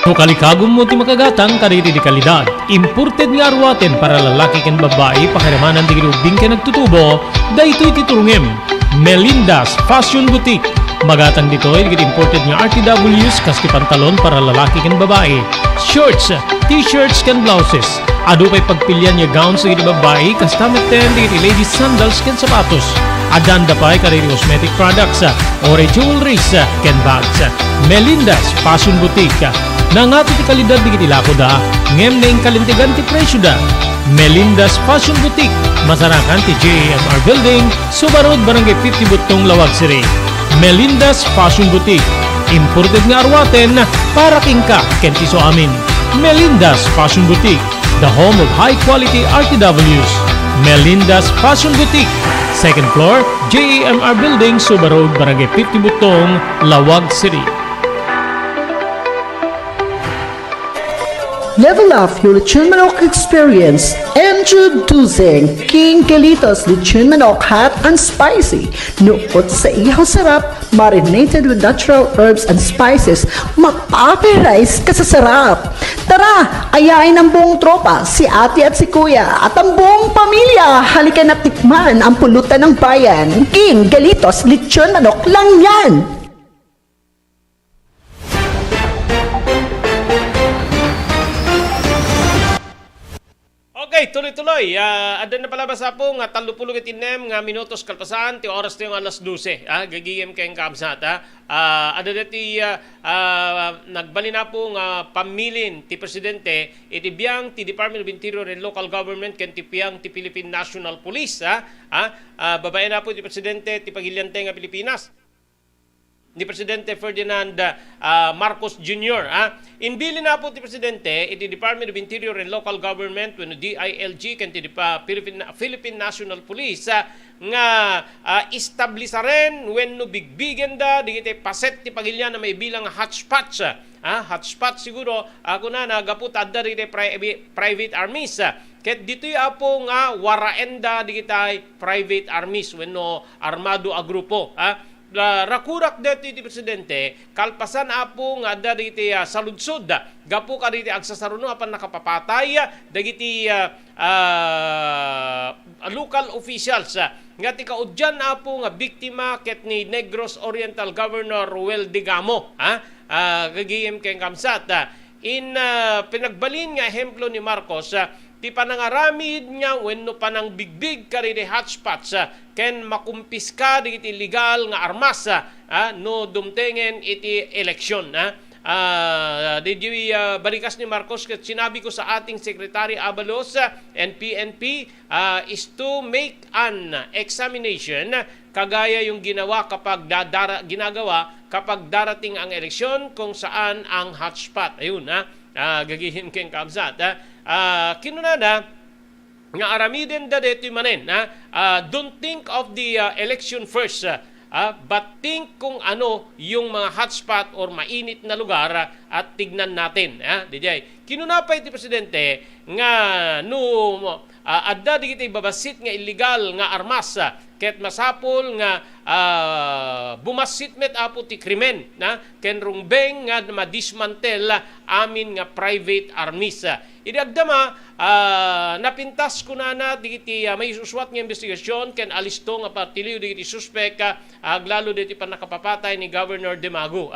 No kalikagom mo ti makagatang kaditi di kalidad. Imported nga arwaten para lalaki ken babae pakiramanan di ubing ken nagtutubo daytoy ti turungem. Melinda's Fashion Boutique. Magatang dito ay imported nga RTWs kaski pantalon para lalaki ken babae. Shorts, t-shirts ken blouses. Adu pay pagpilian nga gowns sa babae custom ten di ladies sandals ken sapatos. Adanda pay kadiri cosmetic products or jewelries ken bags. Melinda's Fashion Boutique. Nangato ti kalidad di kiti lakoda ngem na kalintigan ti presyo da. Melinda's Fashion Boutique, Masarakan ti JMR Building, Subarod, Barangay 50 Butong, Lawag City. Melinda's Fashion Boutique, imported nga arwaten para kingka kentiso amin. Melinda's Fashion Boutique, the home of high-quality RTWs. Melinda's Fashion Boutique, second floor, JMR Building, Subarod, Barangay 50 Butong, Lawag City. Level up your lechon manok experience. Introducing King Galitos Lechon Manok Hot and Spicy. Nuot sa ihaw sarap, marinated with natural herbs and spices, mapapirize ka sa sarap. Tara, ayain ang buong tropa, si ate at si kuya, at ang buong pamilya. Halika na tikman ang pulutan ng bayan. King Galitos Lechon Manok lang yan. Okay, tuloy-tuloy. Ada na palabas po nga 30 nga minutos kalpasan, ti oras ti yung alas 12. Gagiyem kayong kamsat. Ada dati nagbali na po nga pamilin ti Presidente, iti biyang ti Department of Interior and Local Government ken ti biyang ti Philippine National Police. Babae na po ti Presidente ti Pagilyante nga Pilipinas, ni Presidente Ferdinand Marcos Jr. Inbili na po ti Presidente iti Department of Interior and Local Government wenno DILG ken ti Philippine National Police nga istablisaren wenno bigbigen da digiti paset ti pagilyan na may bilang hotspots. Hotspot siguro ako na nagaput adda digiti private armies. Ket ditoy apo nga waraenda digiti private armies wenno armado a grupo. Rakurak dito iti Presidente, kalpasan apo nga da diti saludsod, gapo ka diti agsasaruno apan nakapapatay, dagiti local officials, nga ti kaudyan apo nga biktima ket ni Negros Oriental Governor Ruel Digamo, gagiyem keng kamsat. Pinagbalin nga ehemplo ni Marcos, ti panangaramid nga wenno panang bigbig karidi hotspots ken makumpiska digiti illegal nga armas no dumtengen iti eleksyon. Balikas ni Marcos ket sinabi ko sa ating Secretary Abalos and PNP is to make an examination kagaya yung ginagawa kapag darating ang eleksyon kung saan ang hotspot. Ayun gagihin keng kamsat. Kinunada nga aramiden da dito manen. Don't think of the election first, but think kung ano yung mga hotspot or mainit na lugar at tignan natin. DJ, kinunapay ti Presidente nga adda digiti babasit nga illegal nga armas ket masapol nga bumasitmet apo ti krimen ken rungbeng nga madismantel amin nga private armies. Idagdama napintas ko na digiti may suswat nga investigasyon ken alisto nga partiliw digiti suspek aglalo diti panakapapatay ni Governor Dimago.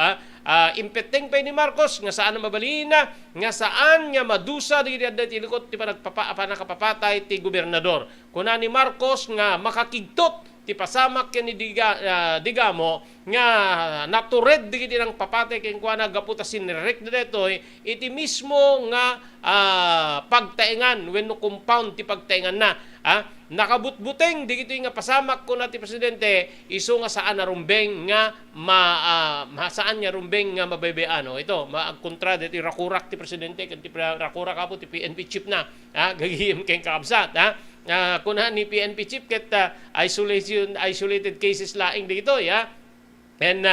Impeteng pa ni Marcos nga saan mabalin nga saan nga madusa digiti adda ti likod ti panakapapatay ti gobernador. Kuna ni Marcos nga makakigtot ti pasamak ken ni Digamo nga natured digiti nang papatay ken kuana gaputa sinirek detoy iti mismo nga pagtaengan wenno compound ti pagtaengan na. Nakabutbuteng digito nga pasamak ko na ti Presidente iso nga saan narumbeng nga saan nga rumbeng nga mabaybayano ito kontra diti rakurak ti Presidente ken ti rakurak apo ti PNP chief na gagihim ken kaabsat kunahan ni PNP chief ket isolated cases laing dito and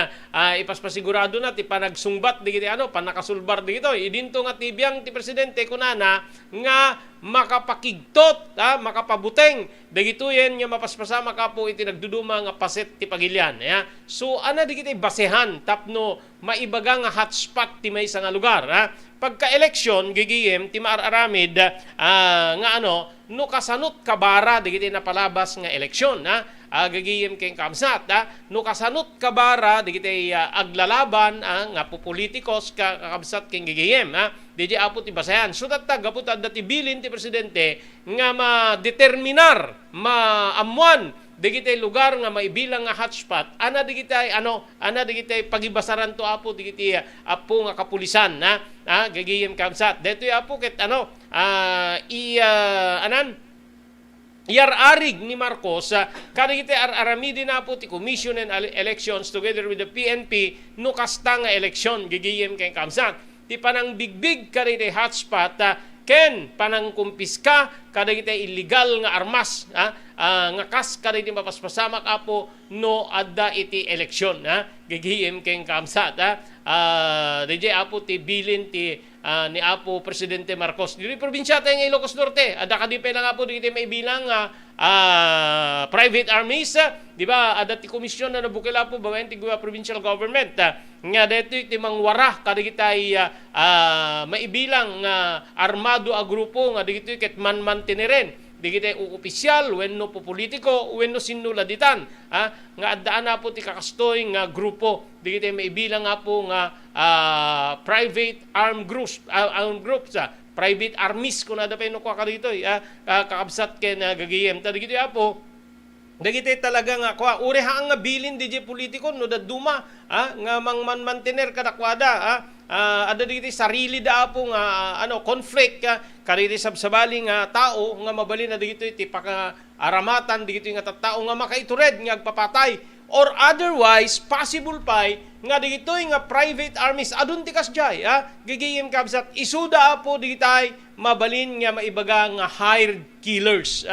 ipaspasigurado na ti panagsungbat digiti panakasulbar digito idinto nga tibiyang ti Presidente kunana nga makapakigtot makapabuteng dagitoyen nga mapaspasama kapo iti nagduduma nga paset ti pagilyan. So digiti basehan tapno maibaga nga hotspot ti maysa nga lugar. Pagka-eleksyon gigiyem ti maararamid nga no kasanot kabara digiti napalabas nga eleksyon gagiyem keng kamsat no kasanot kabara digiti aglalaban nga populitikos kakabsat keng gigiyem DJ apo ti basehan so gaputa dati bilin ti Presidente nga ma-determinar maamuan digiti lugar nga maibilang nga hotspot ana digiti pagibasaran to apo digiti apo nga kapulisan gagiyem kamsat detoy apo ket Iararig ni Marcos kadagiti aramidin na po ti Commission and Elections together with the PNP no kasta nga eleksyon gigiyem kay kamsat ti panang bigbig kadagiti hotspot ken panang kumpiska kadagiti illegal nga armas nga kas kadagiti mapaspasamak apo no adda iti eleksyon gigiyem kay kamsat DJ apo ti bilin ti ni Apo Presidente Marcos. Dili probinsya tayo ng Ilocos Norte. Ada kadipay lang Apo dito may bilang private armies. Di ba? Ada ti komisyon na nabukil Apo bawain ti provincial government. Nga dito iti mangwara kadigitay maibilang armado a grupo nga dito ket man-mantiniren. Digiti opisyal wenno politiko wenno sinuladitan nga addaan na po ti kakastoy nga grupo digiti maibilang nga po nga private armed groups private armies kung nada pa yung ka dito, kakabsat ken gagiyem. Tadi gito apo, dagiti talaga nga kwa ureha nga bilin DJ politiko no da duma nga mantener kadakwada ada dagiti sarili da apo nga conflict kariri sabsabali nga tao nga mabalin na dagiti ti aramatan dagiti nga tattao nga makaitured nga agpapatay or otherwise possible pay nga digitoy nga private armies adun ti kasjay gigiyem kabsat isuda apo digitay mabalin nga maibaga nga hired killers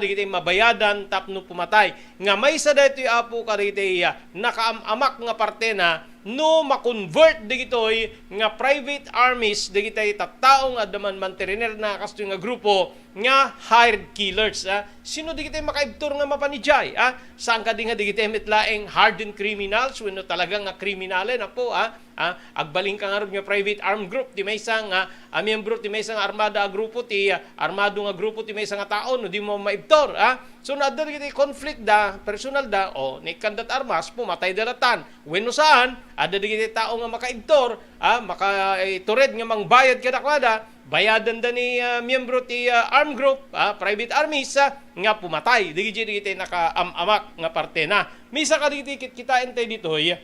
digitay mabayadan tapno pumatay nga may sa daytoy apo karite nakaamamak nga parte na no ma-convert digitoy nga private armies digitay tattao nga daman manteriner na kasto nga grupo nga hired killers. Sino digitay makaibtor nga mapanijay? Saan ka di nga digitay mitlaeng hardened criminals wenno talaga nga kriminale na po agbaling ka nga ron nga private armed group ti may isang miyembro ti may isang armada grupo ti armado nga grupo ti may isang tao no di mo maibtor. So naadda digitay conflict da personal da ni kandat armas pumatay dalatan wenno saan ada digitay tao nga makaibtor makaitured nga mangbayad kadakwada bayadan da ni miyembro ti armed group private armies nga pumatay digitay naka-amamak nga parte na misa ka digitay kita entay ditoy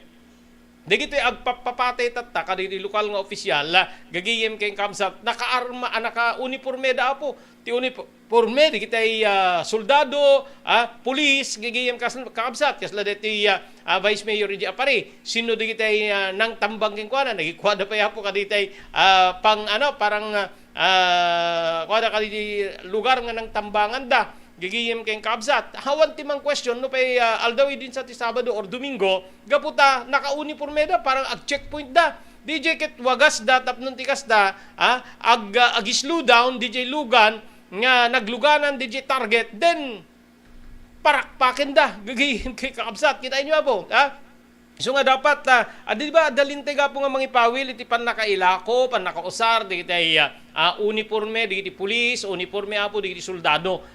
digitoy agpapapatay tatta kadiri lokal nga opisyal gagiyem kay kamsat naka-arma naka-uniforme da apo ti uniforme digitay soldado pulis gagiyem kamsat kasla deti vice mayor di apari sino digitay nang tambang king kuana nagikwada pa apo kaditay pang parang kuada kaditi lugar nga nang tambangan da gigiyem kay kabsat hawan timang question no pay aldawi din sa ti Sabado or Domingo gaputa naka-uniforme da parang ag-checkpoint da DJ ket wagas da tapnon tikas da ag-slow down DJ lugan nga nagluganan DJ target then parakpakin da gigiyem kay kabsat kita inyo apo so nga dapat di ba dalintay ga po nga mangipawil iti pan nakailako pan nakausar digitay uniforme digiti pulis uniforme apo digiti soldado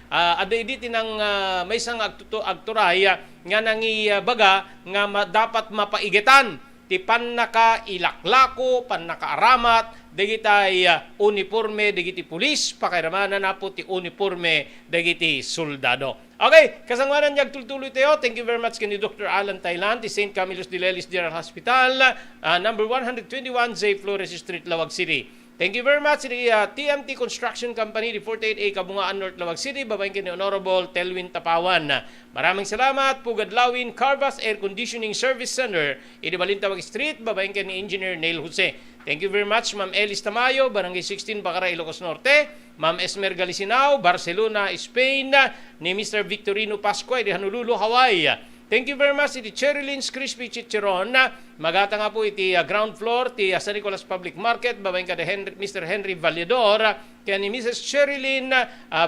ada idi tinang may isang agturay nga nangibaga nga dapat mapaigetan ti pan nakailaklako pan nakaaramat digitay uniforme digiti pulis pakiramanan na po ti uniforme digiti soldado. Okay, kasangwanan niya tultuloy tayo. Thank you very much kini Dr. Alan Thailand, ti St. Camillus de Lelis General Hospital, number 121 Zay Flores Street, Lawag City. Thank you very much the TMT Construction Company, the 48A Kabungaan North, Lawag City, babayin kini Honorable Telwin Tapawan. Maraming salamat po Gadlawin Carvas Air Conditioning Service Center, Balintawag Street, babayin kini Engineer Neil Jose. Thank you very much Ma'am Elis Tamayo, Barangay 16, Bacara, Ilocos Norte, Ma'am Esmer Galisinao, Barcelona, Spain, ni Mr. Victorino Pascual, di Honolulu, Hawaii. Thank you very much iti Cherylins Crispy Chicharon, magata nga po iti ground floor ti San Nicolas Public Market, babayin ka Mr. Henry Valledor, kaya ni Mrs. Cherilyn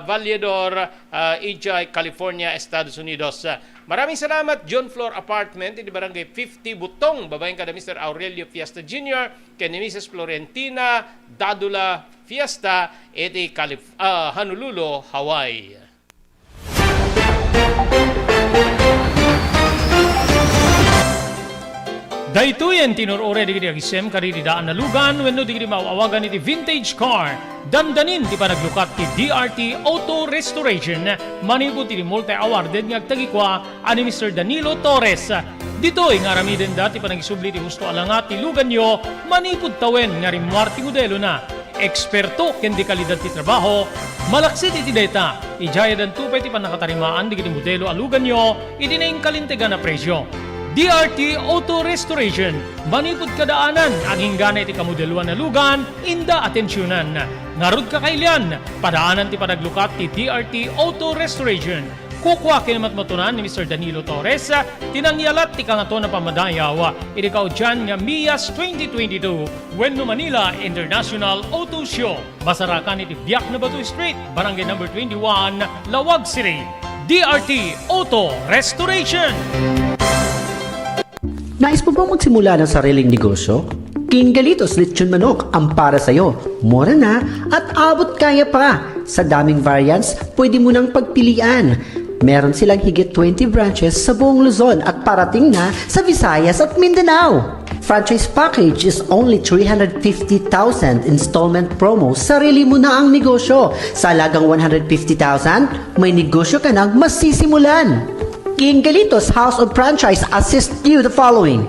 Valledor, Ijay, California, Estados Unidos. Maraming salamat John Floor Apartment iti Barangay 50 Butong, babayin ka Mr. Aurelio Fiesta Jr., kaya ni Mrs. Florentina Dadula Fiesta, iti Honolulu, Hawaii. Daytoyen tinurore digiti agisem kariri daan na lugan wenno digiti maawagan iti vintage car. Dandanin ti panaglukat ti DRT Auto Restoration. Manipod ti multi-awarded nga agtagikwa ani Mr. Danilo Torres. Ditoy nga ramiden dati panagisubli ti husto alangat ti lugan nyo manipod tawen nga rimwar ti modelo na. Eksperto ken di kalidad ti trabaho, malaksit iti data. Ijayadan tupay ti panakatarimaan digiti modelo alugan nyo iti naing kalintegan na presyo. DRT Auto Restoration, manipod kadaanan, aging ganay ti kamodeluan na lugan, inda atensyonan. Narod kakailian, padaanan ti panaglukat ti DRT Auto Restoration. Kukwa kinamatmatunan ni Mr. Danilo Torres, tinangyalat ti kangato na pamadayaw, idikaw dyan nga Mias 2022, Wenno Manila International Auto Show. Masarakan iti Biak na Batu Street, Barangay number 21, Lawag City. DRT Auto Restoration. Nais mo bang magsimula ng sariling negosyo? King Galitos Lechon Manok ang para sa'yo. Mura na at abot kaya pa. Sa daming variants, pwede mo nang pagpilian. Meron silang higit 20 branches sa buong Luzon at parating na sa Visayas at Mindanao. franchise package is only 350,000 installment promo. Sarili mo na ang negosyo. Sa halagang 150,000, may negosyo ka nang masisimulan. King Galitos House of Franchise assists you the following: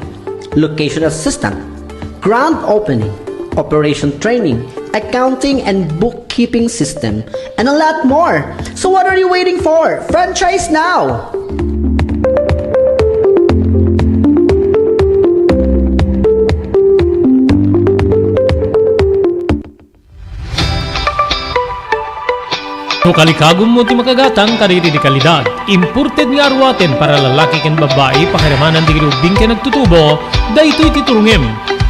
location assistant, grand opening, operation training, accounting and bookkeeping system, and a lot more. So what are you waiting for? Franchise now! No kalikagom mo ti makagatang kariri di kalidad. Imported nga arwaten para lalaki ken babae pakiramanan di grubing ken nagtutubo. Daytoy titurungem.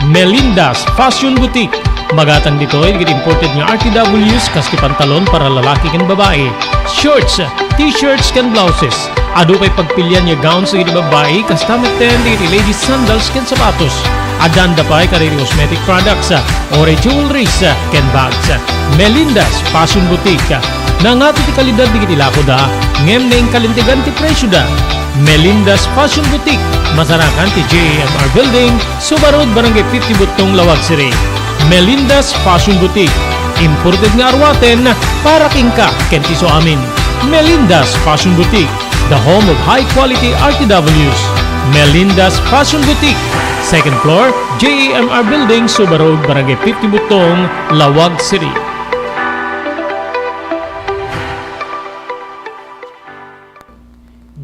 Melinda's Fashion Boutique. Magatang ditoy digit imported nga RTWs kaski pantalon para lalaki ken babae. Shorts, t-shirts ken blouses. Adu pay pagpilian nga gowns digit babae custom ten digit ladies sandals ken sapatos. Adanda pay kariri cosmetic products, ore jewelries ken bags. Melinda's Fashion Boutique. Nangato ti kalidad di kiti lako da, ngem na yung kalintigan ti presyo da. Melinda's Fashion Boutique, masarakan ti JMR Building, Subarod, Barangay 50 Butong, Lawag City. Melinda's Fashion Boutique, imported nga arwaten para kingka kentiso amin. Melinda's Fashion Boutique, the home of high-quality RTWs. Melinda's Fashion Boutique, second floor, JMR Building, Subarod, Barangay 50 Butong, Lawag City.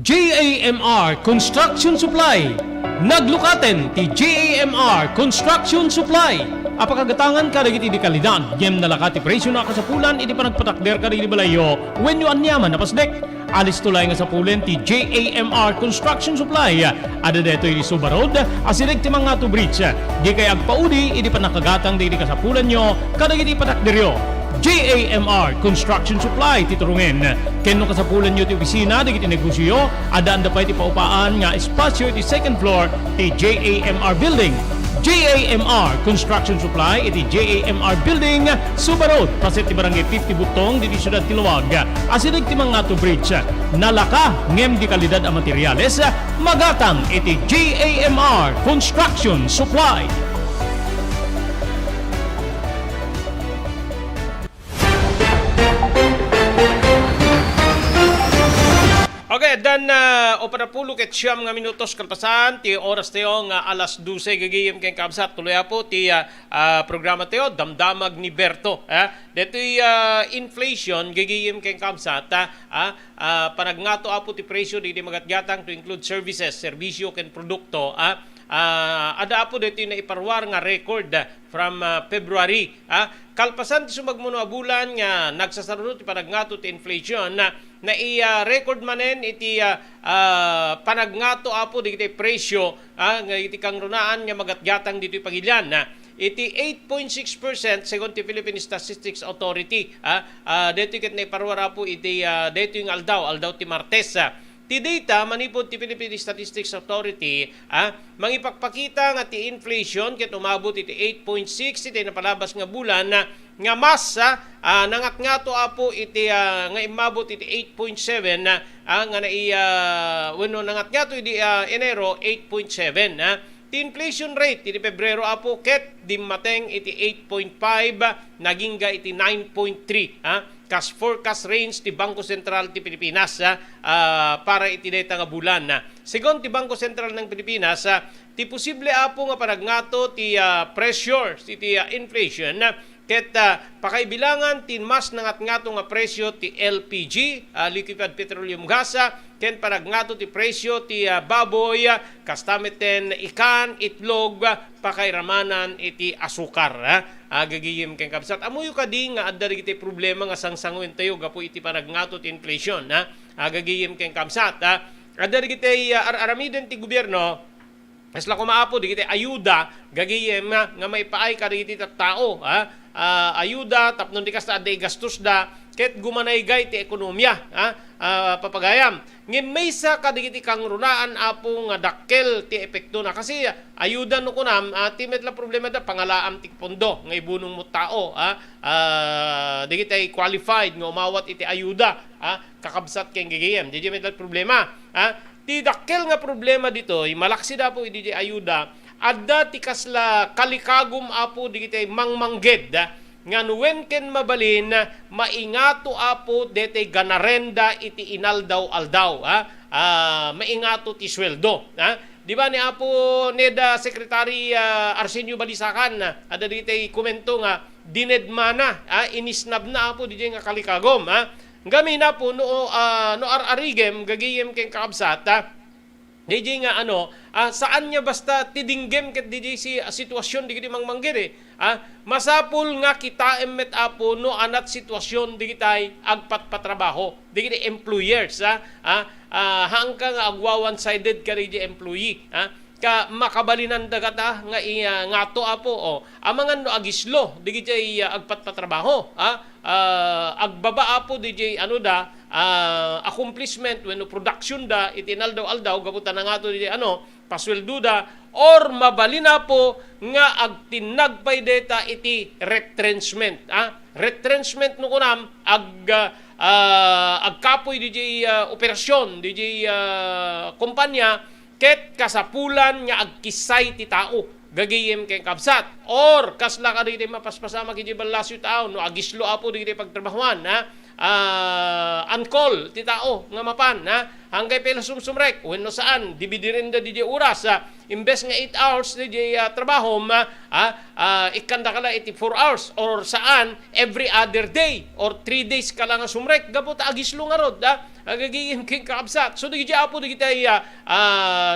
JAMR Construction Supply. Naglukaten ti JAMR Construction Supply. Apakagatangan ka dagiti di kalidad. Yem nalaka ti presyo na kasapulan iti panagpatakder ka di balayo. When you anyaman napasdek. Alis tulay nga sa pulen ti JAMR Construction Supply. Ada deto iti Subarod. Asirig ti mga to bridge. Di kay agpaudi iti panakagatang di kasapulan nyo. Kadagiti patakderyo. JAMR Construction Supply titurungen. Kenno kasapulan nyo ti opisina digiti negosyo, adaan da pa iti paupaan nga espasyo iti second floor ti JAMR Building. JAMR Construction Supply iti JAMR Building, Subarod, paset ti Barangay 50 Butong, diti Siyudad Tiluwag. Asinig ti mga to bridge. Nalaka ngem di kalidad a materyales, magatang iti JAMR Construction Supply. Okay, dan operapulo ket siyam nga minutos kalpasan ti oras tayo nga alas 12 gagayem ken kabsat tuloy po ti programa tayo damdamag ni Berto. Detoy inflation gagayem ken kabsat panagnato apo ti presyo di magatgatang to include services, serbisyo ken produkto. Ada po dito na iparwar nga record from February. Kalpasan ti sumagmuno a bulan nga nagsasarunod ti panagnato ti inflation na i-record manen iti panagnato apo dito presyo nga iti kang runaan nga magatgatang dito pagilyan. Iti 8.6% second ti Philippine Statistics Authority. Dito ket na iparwar po iti dito yung aldaw ti Martes. Ti data manipod ti Philippine Statistics Authority mangipakpakita nga ti inflation ket umabot iti 8.6 iti napalabas nga bulan nga mas nangatngato apo iti nga imabot iti 8.7 nga wenno nangatngato iti Enero 8.7 Ti inflation rate iti Pebrero apo ket dimmateng iti 8.5 naging ga iti 9.3 kas forecast range ti Bangko Sentral ti Pilipinas para iti data nga bulan. Segon ti Bangko Sentral ng Pilipinas, ti posible apo nga panagnato ti pressure ti inflation ket pakaibilangan ti mas nangatngato nga presyo ti LPG, liquefied petroleum gas, ken panagnato ti presyo ti baboy, kastameten ikan, itlog, pakairamanan iti asukar. Agagiyem ken kabsat. Amuyo kadi nga adda iti problema nga sangsangon tayo gapo iti panagnato ti inflation. Agagiyem ken kabsat. Adda iti aramiden ti gobyerno kasla kumaapo digiti ayuda gagiyem nga maipaay ka digiti tao ayuda tapnon di kasta aday gastos da ket gumanay-gay ti ekonomiya papagayam ngem maysa kadigiti kang runaan apo nga dakkel ti epekto na kasi ayuda no kunam ti metla problema da pangalaam ti pondo nga ibunong mo tao digiti qualified nga umawat iti ayuda kakabsat ken gagiyem di metla problema ti dakkel nga problema dito malaksi da po iti ayuda adda ti kasla kalikagum apo digiti mangmangged nga wen ken mabalin maingato apo dete ganarenda iti inaldaw-aldaw maingato ti sweldo di ba ni apo NEDA Secretary Arsenio Balisacan ada dite komento nga dinedmana inisnab na apo DJ nga kalikagom gami na po no arigem gagiyem ken kaabsat DJ nga saan niya basta tidinggem ket DJ si sitwasyon digiti mangmanggir masapul nga kita emmet apo no anat sitwasyon digitay agpatpatrabaho digiti employers hangka nga agwa one-sided ka DJ employee ka makabalinan dagata nga ngato apo amangan no agislo digiti agpatpatrabaho agbaba apo DJ accomplishment when production da itinaldaw-aldaw gabutan na nga to DJ pasweldo da or mabalina po nga agtinagpay data iti retrenchment retrenchment no kunam agkapoy DJ operasyon DJ kumpanya ket kasapulan nga agkisay ti tao gagayem kay kabsat or kasla ka dito mapaspasama kiti balasyo tao no agislo apo dito pagtrabahuan uncall ti tao nga mapan hanggay pela sumsumrek wenno saan dibidiren da DJ oras imbes nga 8 hours DJ trabaho ikanda kala iti 4 hours or saan every other day or 3 days ka lang sumrek gabot agislo nga rod agagiyem king kaabsat so DJ apo digiti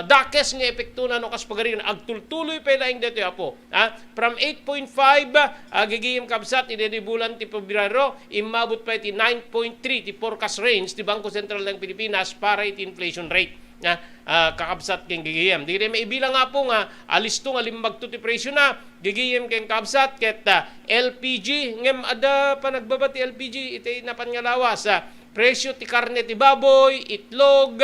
dakes nga epekto na no kas pagarin agtultuloy pa laing dito apo from 8.5 agagiyem kaabsat iti bulan ti Pebrero imabot pa iti 9.3 ti forecast range ti Bangko Sentral ng Pilipinas para iti inflation rate kakabsat king gigiyem digiti maibilang nga po nga alisto nga limbagto ti presyo na gigiyem king kabsat ket LPG ngem ada pa nagbabati LPG iti napangalawas presyo ti karne ti baboy, itlog,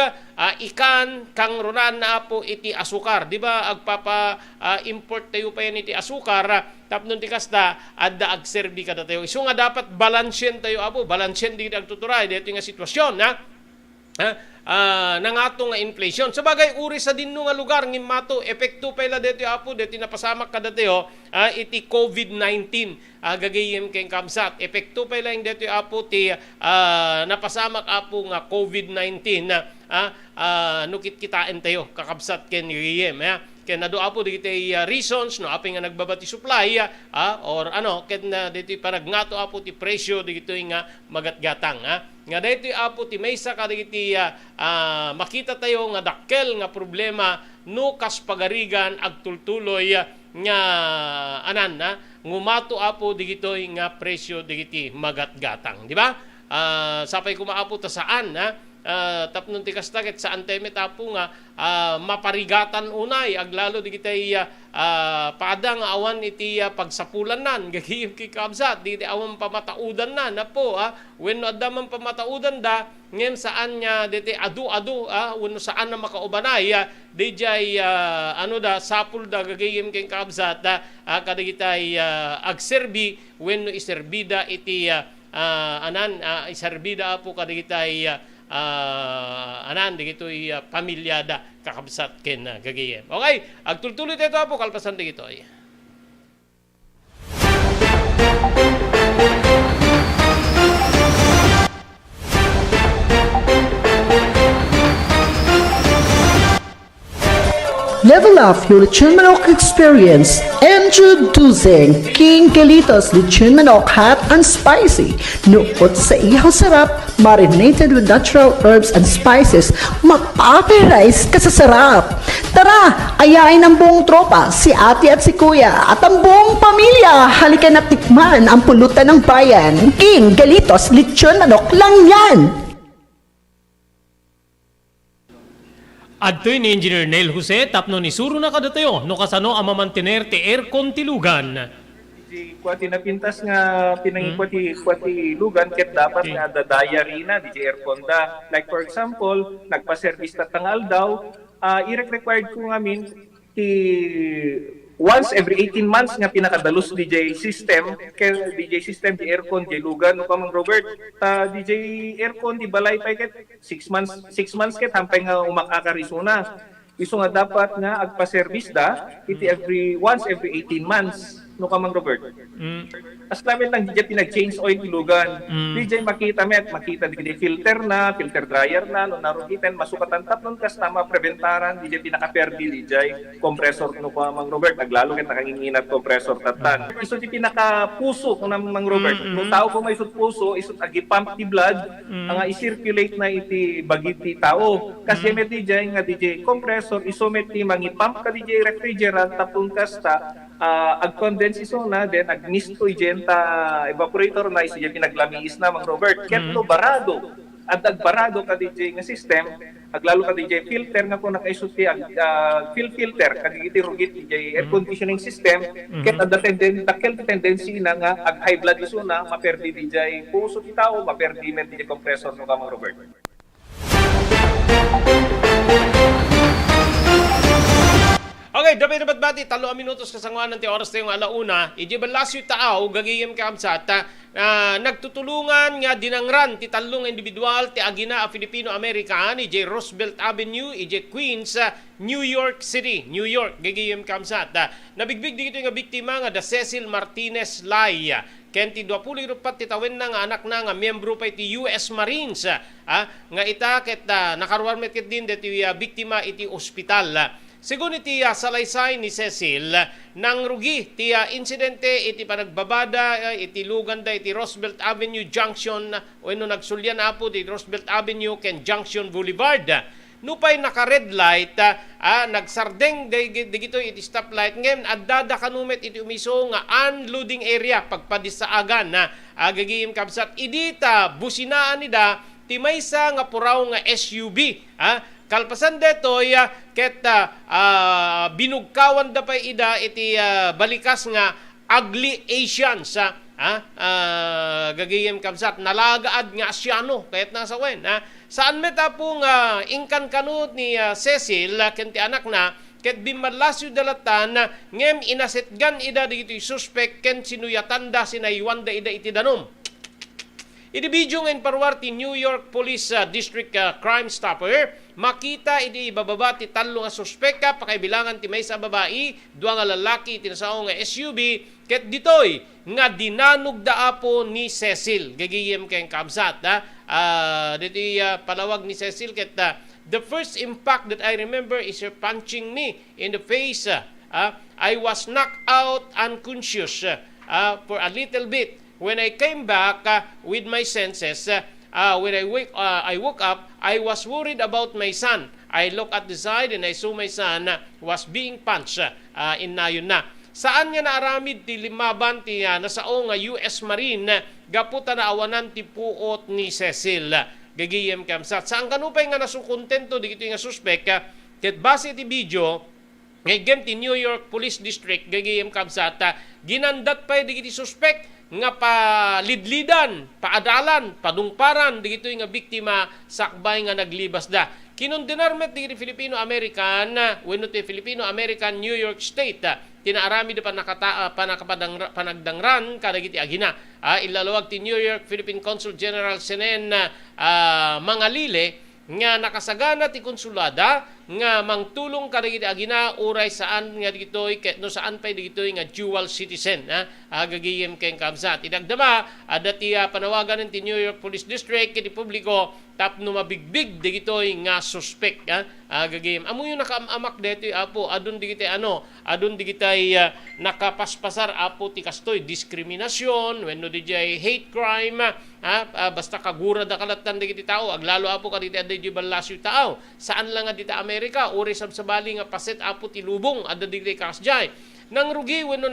ikan, kang runan na po iti asukar. Di ba agpapa-import tayo pa yan iti asukar, tapnon ti kasta, adda agserbi ka tayo. So nga dapat balansyen tayo apo, balansyen di agtuturay, dito nga sitwasyon, nangato nga inflation. Sabagay uri sa dinno nga lugar ngim mato epekto pala dito apo dito napasamak kada tayo iti COVID-19 gagayem ken kamsat epekto pala ing dito apo ti napasamak apo nga COVID-19 nukit kitain tayo kakabsat ken gagayem ken nado apo dito reasons no aping nga nagbabati supply or ken dito parag ngato apo ti presyo dito nga magatgatang nga dito apo ti maysa kadagiti makita tayo nga dakkel nga problema no kas pagarigan agtultuloy nga ngumato apo digitoy nga presyo digiti magatgatang di ba sapay kumaapo ta saan tapnon ti kastaket sa antemet apo nga maparigatan unay aglalo digitay pada nga awan iti pagsapulan nan gagiyem ki kabsat di awan pamataudan na po wenno adda man pamataudan da ngem saan nya diti adu wenno saan na makaubanay dijay sapul da gagiyem ken kabsat kadigitay agserbi wenno iserbida iti iserbida po kadigitay digitoy pamilyada kakabsat ken gagayem. Okay, agtultuloy tayo po kalpasan digitoy. Level up your lechon manok experience. Introducing King Galitos Lechon Manok Hot and Spicy. Nuot sa ihaw sarap, marinated with natural herbs and spices, mapapirize ka sa sarap. Tara, ayain ang buong tropa, si ate at si kuya, at ang buong pamilya. Halika na tikman ang pulutan ng bayan. King Galitos Lechon Manok lang yan. Adtoy ni Engineer Neil Jose tapno ni suro na kadatayo no kasano ang mamantener ti aircon ti lugan. Di kwati napintas nga pinangikwati lugan ket dapat nga dadaya rina di aircon da. Like for example, nagpa-service ta tangal daw, i-required ko ngamin ti once every 18 months nga pinakadalos DJ system di aircon di lugan no kamang Robert DJ aircon di balay pa ket 6 months ket hampay nga umakakarisuna Iso nga dapat nga agpa-service da iti once every 18 months no ka Mang Robert. As namin lang DJ pinag-change oil ilugan. DJ makita di filter na, filter dryer na, no narugitan masukatan tapnon kas tama preventaran DJ pinaka-perdi DJ compressor no ka Mang Robert. Naglalo ket nakanginginat compressor tatan. Iso di pinaka-puso no Mang Robert. No tao ko may isut puso, isut agi-pump ti blood, nga i-circulate na iti bagiti tao. Kasi met DJ nga DJ compressor iso met ti mangi-pump ka DJ refrigerant tapon kas ta ag-condense iso na, then ag-misto igenta evaporator na iso yung pinaglamiis na Mang Robert. Ketno barado. At agbarado ka DJ nga system, aglalo ka DJ filter nga po nakaisuti filter kagigiti rugit DJ air conditioning system, ket ada tendency na nga ag high blood iso na maperdi DJ puso ti tao, maperdi men DJ compressor no ka Mang Robert. Okay, dapat bati, 3 minutos kasangwanan ti oras tayong alauna. Ijibalasyo tao, gagayem kamsat, nagtutulungan nga dinangran ti talong individual ti agina a Filipino-American, ije Roosevelt Avenue, ije Queens, New York City, New York, gagayem kamsat. Nabigbig dito nga biktima nga da Cecil Martinez Lai. Kenti 20 rupat titawin na nga anak na nga miyembro pa iti US Marines. Nga ita ket nakaruarmet ket din diti biktima iti ospital. Sigun iti salaysay ni Cecil, nang rugi ti insidente iti panagbabada iti luganda iti Roosevelt Avenue Junction o ino nagsulyan apo iti Roosevelt Avenue ken Junction Boulevard. Nupay naka-red light, nagsardeng digito iti stoplight ngayon addada kanumet iti umiso nga unloading area pagpadisaagan na agagiyim kabsat idita businaan nida ti maysa nga puraw nga SUV. Kalpasan detoy ket binugkawan da pa ida iti balikas nga ugly Asians gagayem kamsat nalagaad nga Asyano kahit nasa wen saan meta po nga ingkan kanut ni Cecil ken ti anak na ket bimalasyo dalatan ngem inasetgan ida dagiti suspect ken sinuyatanda sinayuanda ida iti danom. Iti video ngayon parwarti New York Police District Crime Stopper, makita iti bababa ti talo nga suspekka, pakaibilangan ti may sa babae, 2 nga lalaki, tinasao nga SUV, ket ditoy nga dinanog daapo ni Cecil. Gagiyem kayong kamsat. Dito palawag ni Cecil, ket the first impact that I remember is her punching me in the face. I was knocked out unconscious for a little bit. When I came back with my senses, when I woke up, I was worried about my son. I looked at the side and I saw my son was being punched in nayon na. Saan nga naaramid ti limaban ti nasao nga US Marine gaputa na awanan ti puot ni Cecil. Gagiyem kamsat. Saan kanupay nga nasukontento di kito nga suspect ket base ti video ngayem ti New York Police District gagiyem kamsat ginandat pa di kiti suspect nga palidlidan, paadalan, padungparan digito nga biktima sakbay nga naglibas da. Kinondenarmet di Filipino-American, wenno ti Filipino-American New York State, tinaarami da panagdangran kadagiti agina. Ilalawag ti New York Philippine Consul General Senen Mangalile nga nakasagana ti konsulada nga mangtulong kadagiti agina uray saan nga ditoy no saan pay ditoy nga dual citizen gagiyem ken kamsat idagdama adati panawagan ti New York Police District iti publiko tapno mabigbig ditoy nga suspect gagiyem amo yung nakaamak detoy apo adun digitay adun digitay nakapaspasar apo ti kastoy diskriminasyon wenno dijay hate crime basta kagura da kalatan digiti tao aglalo apo kaditi adday balasyo tao saan lang nga dita Amerika uri sabsabali nga paset apo ti lubong adda digiti kasjay nang rugi wenno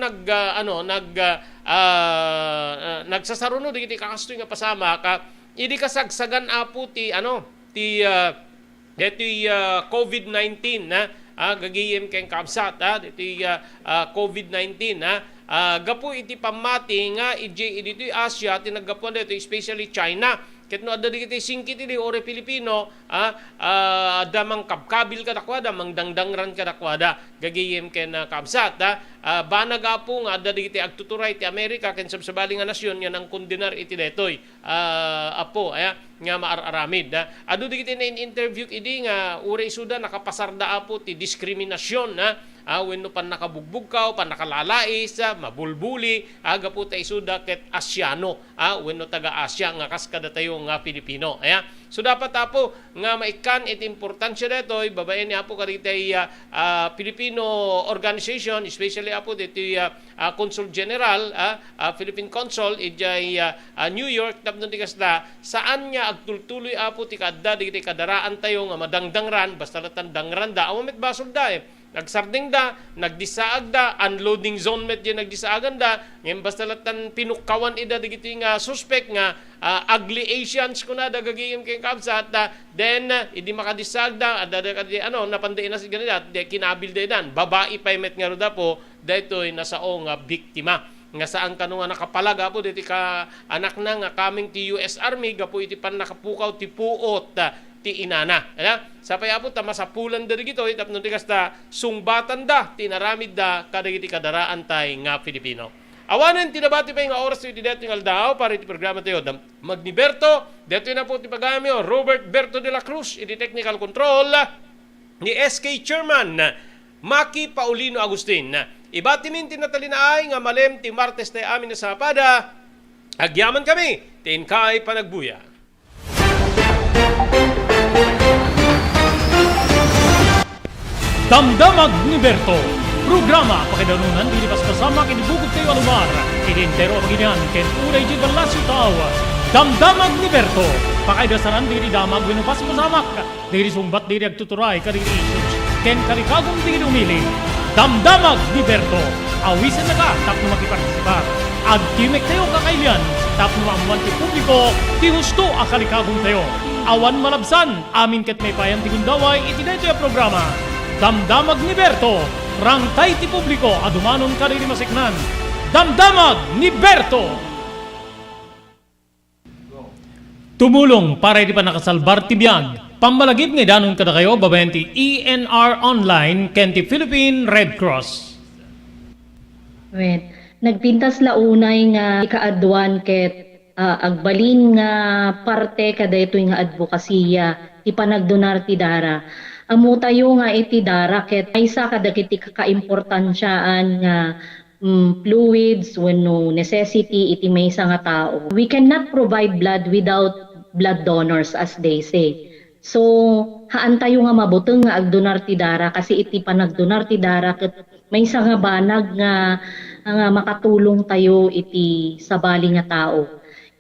nagsasaruno digiti kakastoy nga pasama ka idi kasagsagan apo ti COVID-19 gagiyem ken kamsat diti COVID-19 gapo iti pamati nga dito Asia tinagapuan dito especially China ket no adda digiti singkit idi ore Pilipino damang kabkabil kadakwada mang dangdangran kadakwada gagiyem ken kamsat banag apo nga adda digiti agtuturay ti Amerika ken sabsabali nga nasyon nga nang kondenar iti detoy apo nga maararamid. Adu di kita na in-interview idi nga uri suda nakapasarda apo ti diskriminasyon wenno pan nakabugbog ka, pan nakalalais, mabulbuli, aga po tayo suda ket Asyano, wenno taga-Asya nga kaskada tayo nga Pilipino. So dapat apo nga maikan iti importansya detoy babaen ni apo karitay Filipino organization, especially apo dito Consul General, Philippine Consul ijay New York tapno di kasda saan nga agtultuloy apo ti kadda di kadaraan tayo nga madangdangran basta latan dangran da awamit basol da nagsarding da, nagdisaag da, unloading zone met di nagdisaagan da, ngayon basta latan pinukawan ida digiti nga suspect nga ugly Asians kuna da gagiyim kay kabsat then idi makadisaag da, napandain na si ganila, kinabil da idan, babae pa met nga ruda po, daytoy nasao nga biktima. Nga saan kanu nga nakapalaga po diti ka anak na nga coming ti US Army gapo iti pan nakapukaw ti puot ti inana. Sa payapo ta masapulan dari gito tapno ti kasta sungbatan da tinaramid da kadagiti kadaraan tay nga Filipino. Awanen tinabati pa nga oras iti deto nga aldaw para iti programa tayo Magniberto deto na po ti pagamyo Robert Berto de la Cruz iti technical control ni SK Chairman Maki Paulino Agustin. Ibati min tinatalinaay nga malem ti Martes tayo amin na sapada. Agyaman kami, tinkay panagbuya. Damdamag ni Berto. Programa pakidanunan dilipas kasama kinibugod kayo alumar. Identero paginian ken unay di balasyo tao. Damdamag ni Berto. Pakaidasaran diri damag winupas masamak. Diri sumbat diri agtuturay kadiri issues. Ken kalikagong diri umili. Damdamag ni Berto. Awisan na ka tapno makipartisipar. Agtimek tayo kakailian tapno maamuan ti publiko ti husto akalikagong tayo. Awan malabsan amin ket may payan ti gundaway iti daytoy a programa. Damdamag ni Berto. Rangtay ti publiko adumanon kadiri masiknan. Damdamag ni Berto. Tumulong para di pa nakasalbar ti biyag. Pambalagip nga danon kada kayo babayan ti ENR Online ken ti Philippine Red Cross. Wait, nagpintas launay nga ikaadwan ket agbalin nga parte kada ito nga advokasya ti panagdonar ti dara. Amo tayo nga iti dara ket aysa kadagiti kakaimportansyaan nga fluids wenno necessity iti maysa nga tao. We cannot provide blood without blood donors as they say. So, haan tayo nga mabuteng nga agdonar ti dara kasi iti panagdonar ti dara ket maysa nga banag nga makatulong tayo iti sabali nga tao.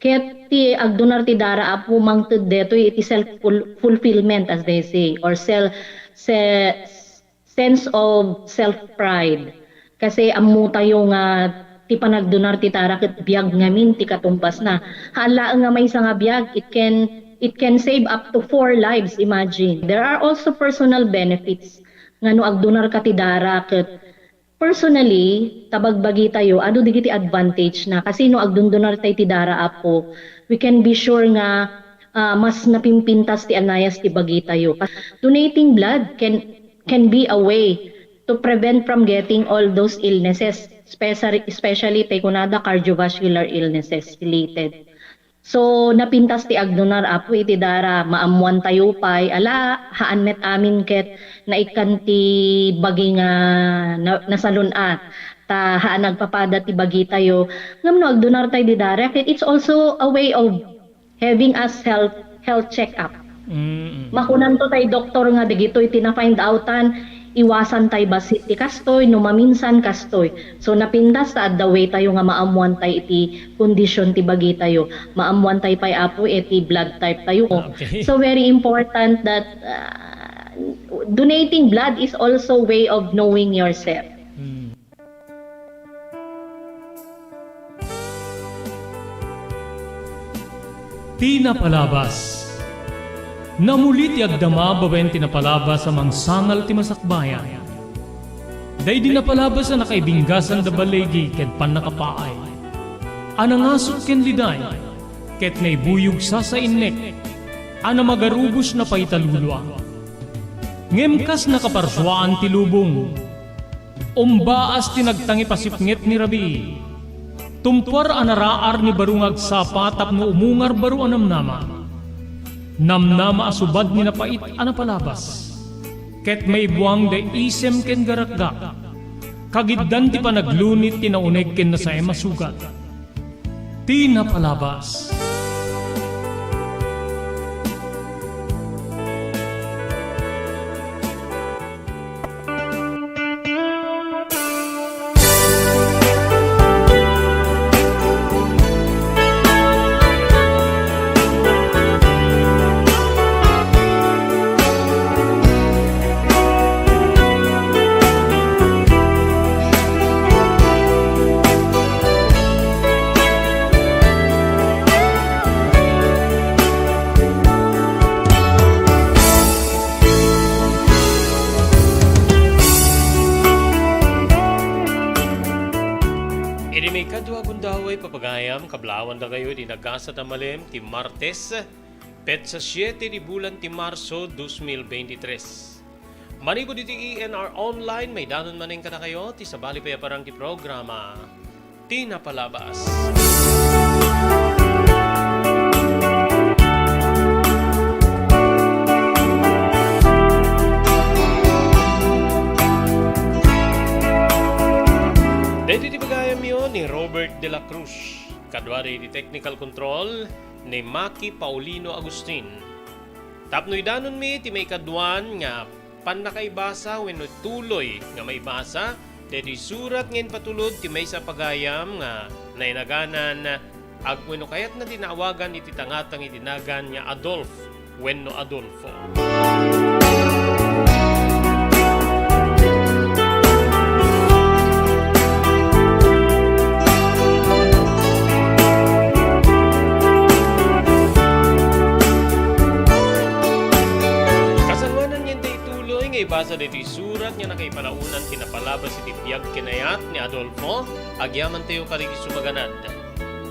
Ket ti agdonar ti dara apo mangted detoy iti self-fulfillment as they say or sense of self-pride. Kasi ammo tayo nga ti panagdonar ti dara ket biag ngamin ti katumbas na. Hala nga maysa nga biag it can save up to 4 lives, imagine. There are also personal benefits nga no agdonar ka ti dara ket personally tabagbagi tayo adu digiti advantage na kasi no agdondonar tayo ti dara apo we can be sure nga mas napimpintas ti anayas ti bagi tayo. Donating blood can be a way to prevent from getting all those illnesses, especially tayo kunada cardiovascular illnesses related. So napintas ti agdonar apo iti dara maamuan tayo pay ala haan met amin ket naikan ti bagi nga nasalunat ta haan nagpapada ti bagi tayo ngam agdonar tayo di dara ket it's also a way of having us health check up. Makunan to tayo doktor nga digitoy tina-find outan iwasan tayo basit ti kastoy no maminsan kastoy. So napintas ta the way tayo nga maamuan tayo iti condition ti bagi tayo. Maamuan tayo pay apo iti blood type tayo. Okay. So very important that donating blood is also way of knowing yourself. Tinapalabas. Namulit ti agdama babaen tinapalabas sa mangsangal ti masakbayan. Day di napalabas na nakaibinggasan da balegi ket pan nakapaay. Anangasot ken liday ket naibuyog sa innek. Ana magarubos na paitalulwa. Ngemkas nakaparswaan ti lubong. Umbaas ti nagtangi pasipnget ni Rabi. Tumpar anaraar ni barungag sapa tapno umungar baru anam nama. Namnama asubad ni napait ana palabas. Ket may buwang de isem ken garakgak. Kagiddan ti panaglunit ti nauneg ken na sa masugat. Ti napalabas. Idi may kadwa gundaway papagayam kablawan da kayo di nagasa tamalem ti Martes petsa 7 di bulan ti Marso 2023. Manipod iti ENR online may danon maning kada kayo ti sabali pa parang ti programa ti napalabas. Dito di bagayam yun ni Robert de la Cruz, kadwari di technical control ni Maki Paulino Agustin. Tapnoy danon mi ti may kadwan nga panakaibasa wenno tuloy nga may basa, dito surat ngayon patulod ti may sa pagayam nga nainaganan ag wenno kayat na tinawagan iti tangatang itinagan nga Adolf wenno Adolfo. Ibasa dito surat nga nakaipalaunan kinapalabas iti biyag kinayat ni Adolfo, agyaman tayo karigi sumaganad.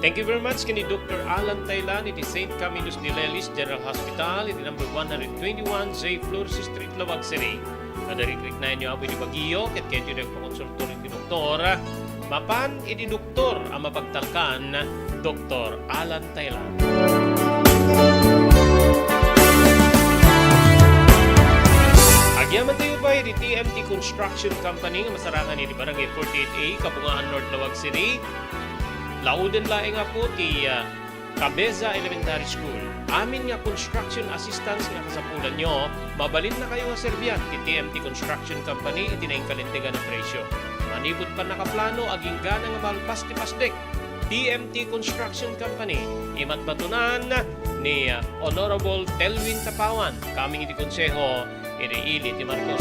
Thank you very much kini Dr. Alan Taylan iti St. Camillus de Lelis General Hospital iti number 121 J. Flores Street, Lawag City. Nadarikrik na inyo apoy di Baguio ket kayo nagpakonsultor iti doktor. Mapan iti doktor ang mapagtalkan Dr. Alan Taylan. Agyaman tayo pa di TMT Construction Company nga masarangan ni Barangay 48A, Kabungaan North, Lawag City. Lauden laeng nga po ti Cabeza Elementary School. Amin nga construction assistance nga kasapulan nyo, mabalin na kayo nga serbiyan ti TMT Construction Company iti naing kalintigan na presyo. Manibot pa nakaplano aging gana nga malpas ti pasdek. TMT Construction Company, imat batunan ni Honorable Telvin Tapawan, kaming iti konseho iti ti Marcos.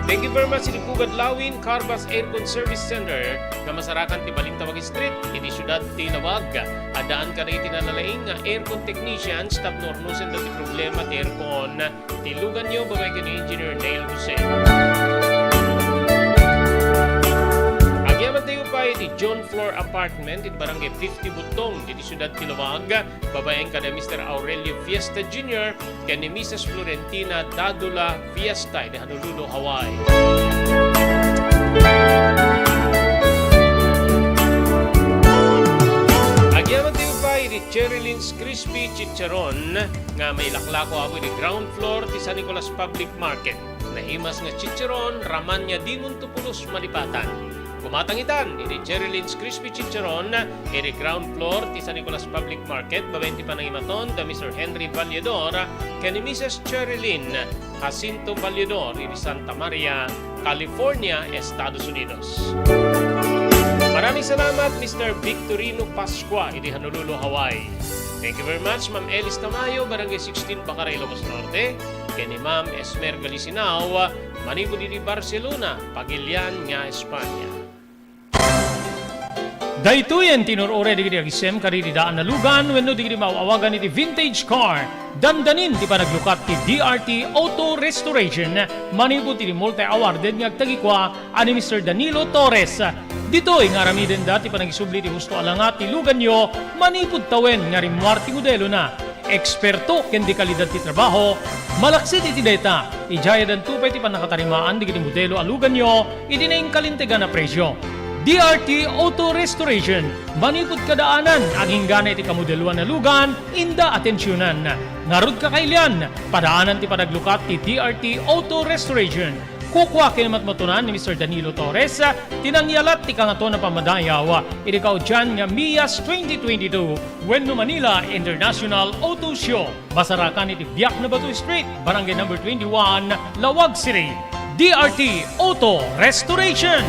Thank you very much iti Pugad Lawin Carbas Aircon Service Center nga masarakan ti Balintawag Street iti syudad ti Lawag. Adaan ka na iti nalalaing nga aircon technicians tapno ornusen daw ti problema ti aircon ti lugan nyo babay ka ni Engineer Neil Jose. Agyaman tayo pa iti John Floor Apartment iti Barangay 50 Butong iti syudad ti Lawag. Babaeng ka na Mr. Aurelio Fiesta Jr. ken ni Mrs. Florentina Dadula Fiesta iti Honolulu, Hawaii. Agyaman tayo pa iti Cherry Lynn's Crispy Chicharon nga may laklako ako iti ground floor ti San Nicolas Public Market. Nahimas nga chicharon raman niya di muntupulos malipatan. Kumatangitan, iti Cherry Lynn's Crispy Chicharon, iti ground floor, ti San Nicolas Public Market, babenti pa ng imaton, da Mr. Henry Valledor, ken ni Mrs. Cherry Lynn Jacinto Valledor, iti Santa Maria, California, Estados Unidos. Maraming salamat, Mr. Victorino Pascua, iti Honolulu, Hawaii. Thank you very much, Ma'am Elis Tamayo, Barangay 16, Bacaray, Ilocos Norte, ken ni Ma'am Esmer Galisinao, manipod iti Barcelona, Pagilian nga Espanya. Daytoyen tinurore digiti agisem karidi daan na lugan wenno digiti mawawagan iti vintage car. Dandanin ti panaglukat ti DRT Auto Restoration. Manipod iti multi-awarded nga agtagikwa ani Mr. Danilo Torres. Ditoy nga aramiden dati panagisubli ti husto alangat ti lugan nyo manipod tawen nga rimwar ti modelo na. Eksperto ken di kalidad ti trabaho, malaksit iti data. Ijaya dan tupay ti panakatarimaan digiti modelo alugan nyo iti naing kalintegan na presyo. DRT Auto Restoration. Manipod kadaanan, aging gana iti kamodeluan na lugan, inda atensyonan. Ngarod ka kailian, padaanan ti panaglukat ti DRT Auto Restoration. Kukwa kinamatmatunan ni Mr. Danilo Torres, tinangyalat ti kangato na pamadayaw. Irikaw dyan nga Mias 2022, Wenno Manila International Auto Show. Basarakan iti Biak na Batu Street, Barangay number 21, Lawag City. DRT Auto Restoration.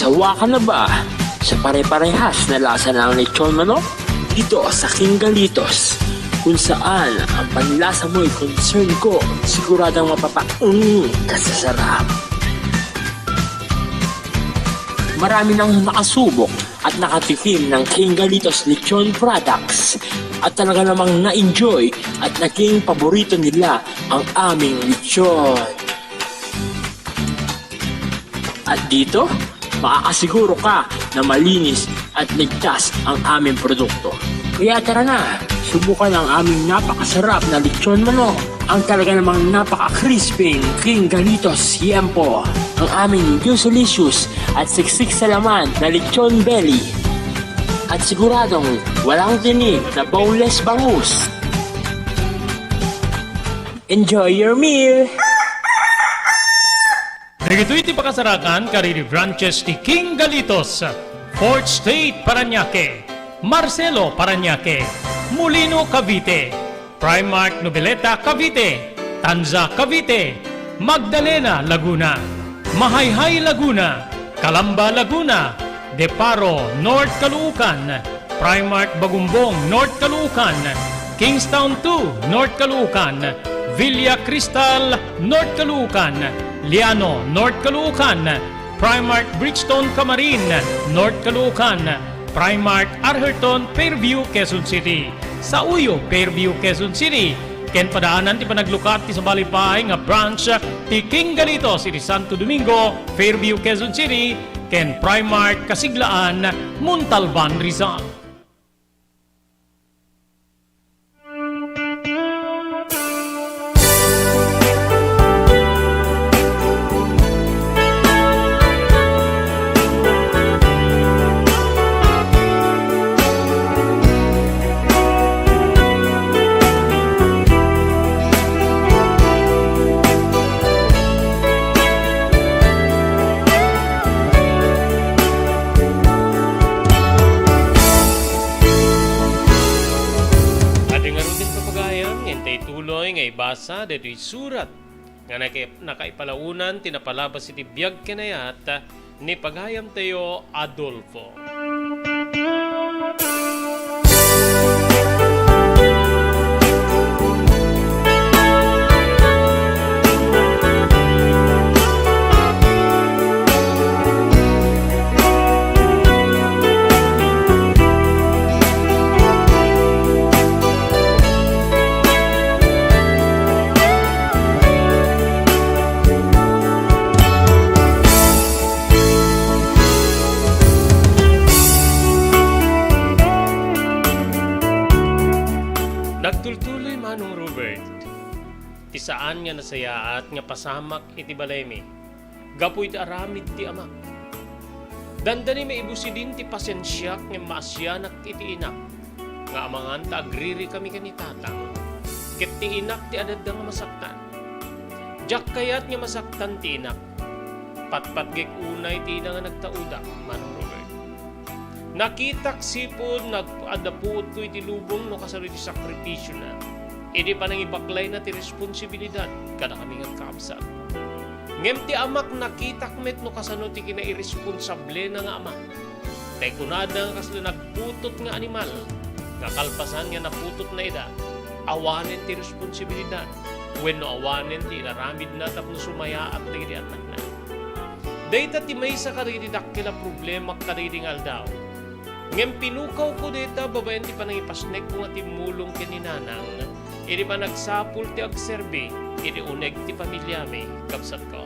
Sawa ka na ba sa pare-parehas na lasa ng lechon manok? Dito sa King Galitos, kung saan ang panlasa mo'y concern ko, siguradang ka sa sarap. Marami nang nakasubok at nakatikim ng King Galitos lechon products at talaga namang na-enjoy at naging paborito nila ang aming lechon. At dito, makakasiguro ka na malinis at ligtas ang aming produkto. Kaya tara na, subukan ang aming napakasarap na lechon manok. Ang talaga namang napaka-crisping King Galitos Yempo. Ang aming juicy-licious at siksik sa laman na lechon belly. At siguradong walang tinig na boneless bangus. Enjoy your meal! Dagito iti pakasarakan kariri branches ti King Galitos, Fort State Parañaque, Marcelo Parañaque, Molino Cavite, Primark Noveleta Cavite, Tanza Cavite, Magdalena Laguna, Mahayhay Laguna, Calamba Laguna, Deparo North Caloocan, Primark Bagumbong North Caloocan, Kingstown 2 North Caloocan, Villa Cristal North Caloocan, Liano North Caloocan, Primark Bridgestone Camarin North Caloocan, Primark Arherton Fairview Quezon City, sa Uyo Fairview Quezon City, ken padaanan ti panaglukat ti sa balipahay nga branch ti King Galitos iti Santo Domingo Fairview Quezon City, ken Primark Kasiglaan Montalban Rizal. Basa deto'y surat nga nakaipalaunan tinapalabas iti biyag kenayat ni paghayam tayo Adolfo. Nagtultuloy manong Robert, ti saan nga nasayaat nga pasamak iti balaymi, gapoy ti aramid ti amak. Dandani maibusi din ti pasensyak nga maasyanak iti inak, nga amangan ta agriri kami kanitatang, ket ti inak ti adad nga masaktan. Jak kayat nga masaktan ti inak, patpatgek unay ti ina nga nagtaudak, manong Robert. Nakitak sipod, nag-adapot ko iti lubong no kasaro iti sakripisyo na. Idi pa nang ibaklay na ti responsibilidad kada kami nagkaamsat. Ngem ti amak nakitak met no kasano ti kinairesponsable na nga ama. Tay kunada nga kasano nagputot nga animal, nga kalpasan nga naputot na ida, awanen ti responsibilidad. Wenno awanen ti inaramid na tapno sumaya at ti anak na. Dayta ti may sa karidi dakila problema karidi nga aldaw. Ngem pinukaw ko dita babayan ti panangipasnek ko nga ti mulong kininanang, iti pa nagsapul ti agserbi, iti uneg ti pamilya may kapsat ko.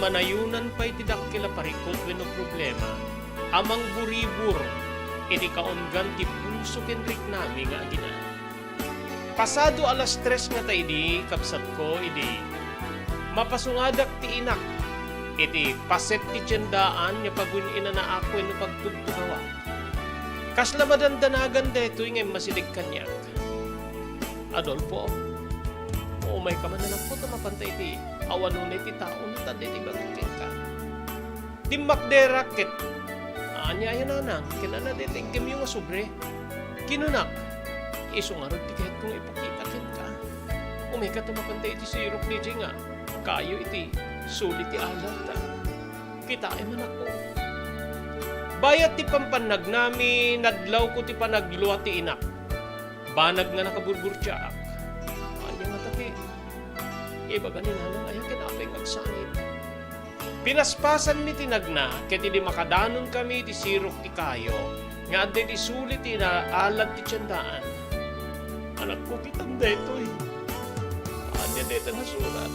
manayunan pa iti dakkila parikot wenno problema. Amang buribur, iti kaunggan ti puso kenrik nami nga agina. Pasado alas 3 nga tayo di, kapsat ko, idi, mapasungadak ti inak, iti paset ti tiyandaan, niya pagunin na ako no pagtugtugawa. Kasla madandanagan deto ngay masilig kanyak. Adolfo, umay ka man na po na mapantay ti awan nun ti tao na tadi ti batukin ka. Di makderakit, anya yan nanang, kinana deting kim yung sobre. Kinunak, isungarod ti kahit kung ipakita kin ka. Umay ka tumapantay ti sirok ni nga, kayo iti sulit ti alat ta. Kita ay man ako. Bayat ti pampanag nami, nadlaw ko ti panagluwa ti inak. Banag nga nakaburbur tiyak. Anya nga taki. Iba ganin hanang ayaw kinapay agsangit. Pinaspasan mi tinagna, ket di makadanon kami ti sirok ti kayo. Nga adde ti sulit ti na alat ti tiyandaan. Anak ko kitang detoy. Anya dito na surat.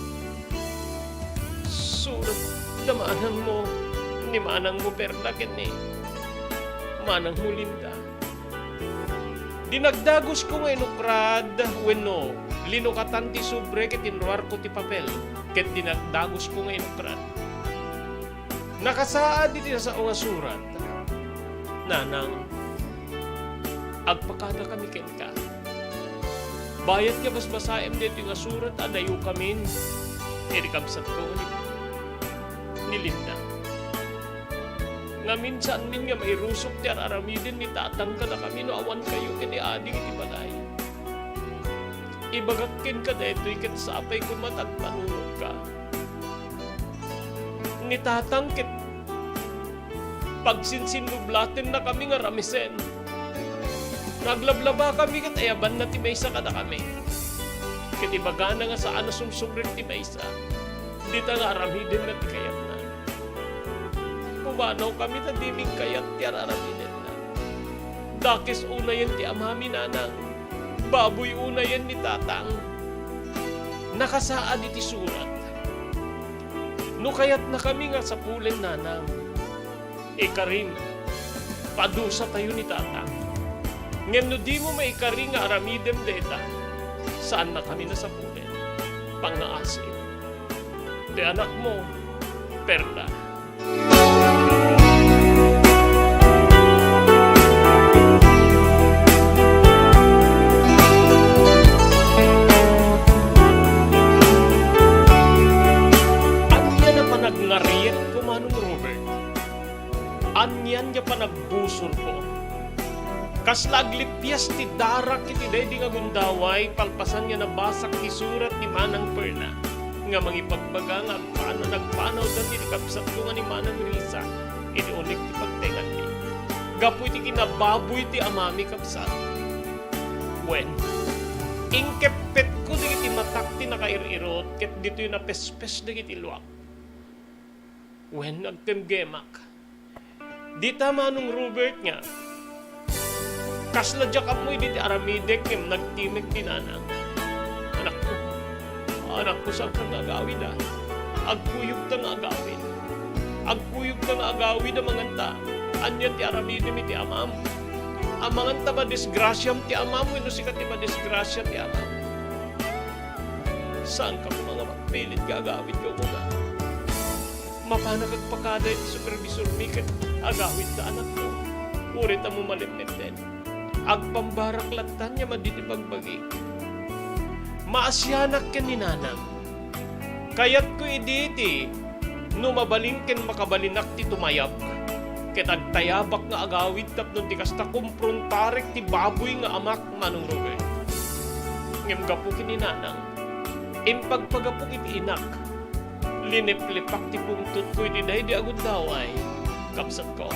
Surat, damanan mo. Ni manang mo perla ni. Manang mo linda. Dinagdagos ko ngayon ukrad, wenno, linukatan ti sobre ket tinruar ko ti papel, ket dinagdagos ko ngayon ukrad. Nakasaad iti sa nga surat, nanang, agpakada kami ken ka. Bayat ka basbasaem dito nga surat, adayo kamin, irikabsat ko ni Linda. Nga minsan min nga mairusok ti aramidin ni tatang ka na kami no awan kayo kini ading iti balay. Ibagakin ka deto'y ket sapay kung matagpanunod ka. Ni tatang ket pagsinsinublatin na kami nga ramisen. Naglablaba kami ket ayaban na ti maysa kada kami. Ket ibaga na nga saan na sumsumrit ti maysa. Dita nga aramidin na ti kayat na. Kumanaw kami na diming kayat ti araramiden na. Dakis una yan ti amami nanang. Baboy una yan ni tatang. Nakasaad iti surat. No kayat na kami nga sa pulen nanang. Ikarin, padusa tayo ni tatang. Ngem no di mo maikaring nga aramidem deta. Saan na kami na sa pulen? Pangaasim. Di anak mo, Perla. Ngariyet ko manong Robert. Anyan niya pa nagbusor ko. Kaslaglipyas ti darak iti dedi nga gundaway, palpasan niya nabasak ti surat ni Manang Perla. Nga mangipagbaga nga paano nagpanaw dan ti kapsat ko nga ni Manang Risa. Iti unik ti pagtengan ni. Gapu iti kinababoy ti amami kapsat. When, ingkepet ko di iti matak ti nakair-irot, ket dito yung napespes di iti luwak. When nagtemgemak, di tama nung Robert nga, kasladya ka mo di aramidek yung nagtimik tinanang. Anak ko saan kang agawin ah. Agkuyog ta nga agawin. Agkuyog ta nga agawin na manganta. Anyan ti aramidim iti amam. Amanganta ba disgrasyam ti amam, wino sikat ti ba disgrasya ti amam. Saan ka mo mga magpilit ka agawin ka muna? Mapanag agpakada iti supervisor mi ket agawid ta anak ko. Urit mo malimit din. Agpambarak latan niya maditi pagbagi. Maasyanak ken ni nanang. Kayat ko iditi no mabalin ken makabalinak ti tumayab. Ket agtayabak nga agawid tapno ti kasta kumprontarek ti baboy nga amak manong Robert. Ngem gapu ken ni nanang. Impagpagapok iti inak. Linip-lipak ti pungtut ko iti dahi di agud daway. Kapsat ko.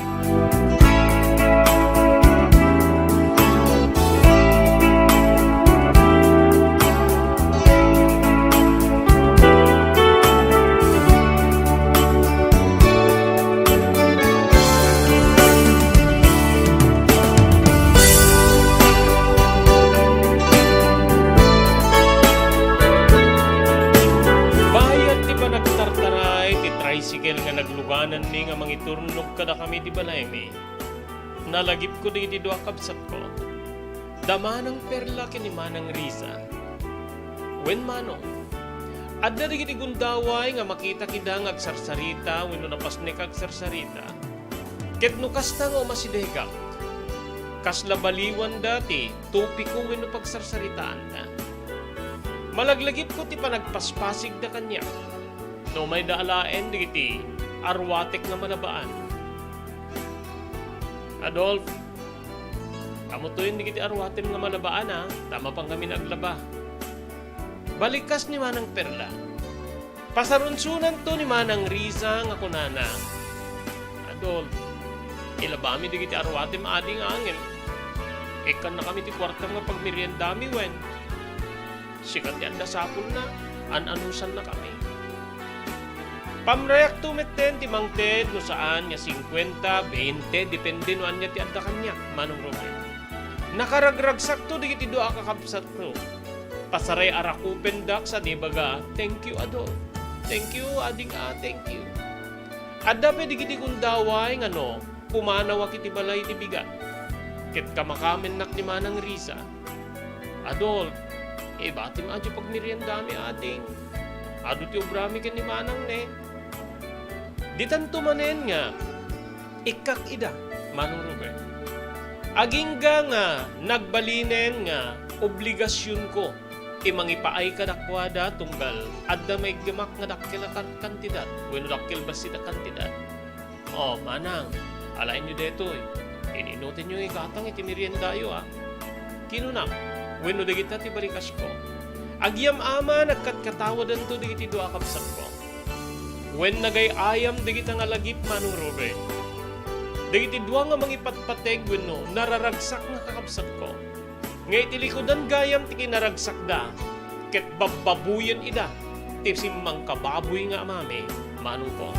balay mi. Nalagip ko di dua kabsat ko. Damanang perla kini manang Riza. Wen mano. Adda di kiti gundaway nga makita kida nga agsarsarita wenno napasnek agsarsarita. Ket nukas ta nga masidegak. Kasla baliwan dati, tupi ko wenno pagsarsaritaan ta. Malaglagip ko ti panagpaspasig da kanya. No may daalaen di kiti arwatek nga malabaan. Adolf, kamu to yun di kiti arwatem nga malabaan ha. Tama pang kami naglaba. Balikas ni Manang Perla. Pasarunsunan to ni Manang Riza nga kunana. Adolf, ilabami di kiti arwatem ading angel. Ikan na kami ti kwarta nga pagmeriendami wen. Sikat yan da sapul na, an-anusan na kami. Pamrayak tumeten ti Mang Ted no saan nga 50, 20, depende no anya ti adda kanya, Manong Robert. Nakaragragsak to di kiti doa kakabsat ko. Pasaray arakupen dak sa di baga, thank you Adolf. Thank you ading thank you. Adda pe di kiti kundaway nga no, pumanaw kiti balay ti bigat. Ket kamakamen nak ni Manang Riza. Adolf, batim adyo pag meriendami ading. Ado ti obrami ken ni Manang ne. Di tanto manen nga, ikak ida, Manong Robert. Agingga nga, nagbalinen nga, obligasyon ko, imangipaay ka dakwada tunggal, adda may gamak nga dakil kantidad, when dakil basi da kantidad. Oh, Manang, alain nyo detoy, ininutin nyo ikatang itimiriendayo Kinunam, when no dagita ti balikas ko. Agyam ama, nagkatkatawadan to digiti doa kapsat ko. When nagay ayam digita nga lagip, Manong Robert. Digiti dua nga mangipatpateg wenno nararagsak nga kakabsat ko. Ngay tilikodan gayam tiki naragsak da. Ket bababuyan ida. Tipsim mang kababoy nga amame, Manong ko.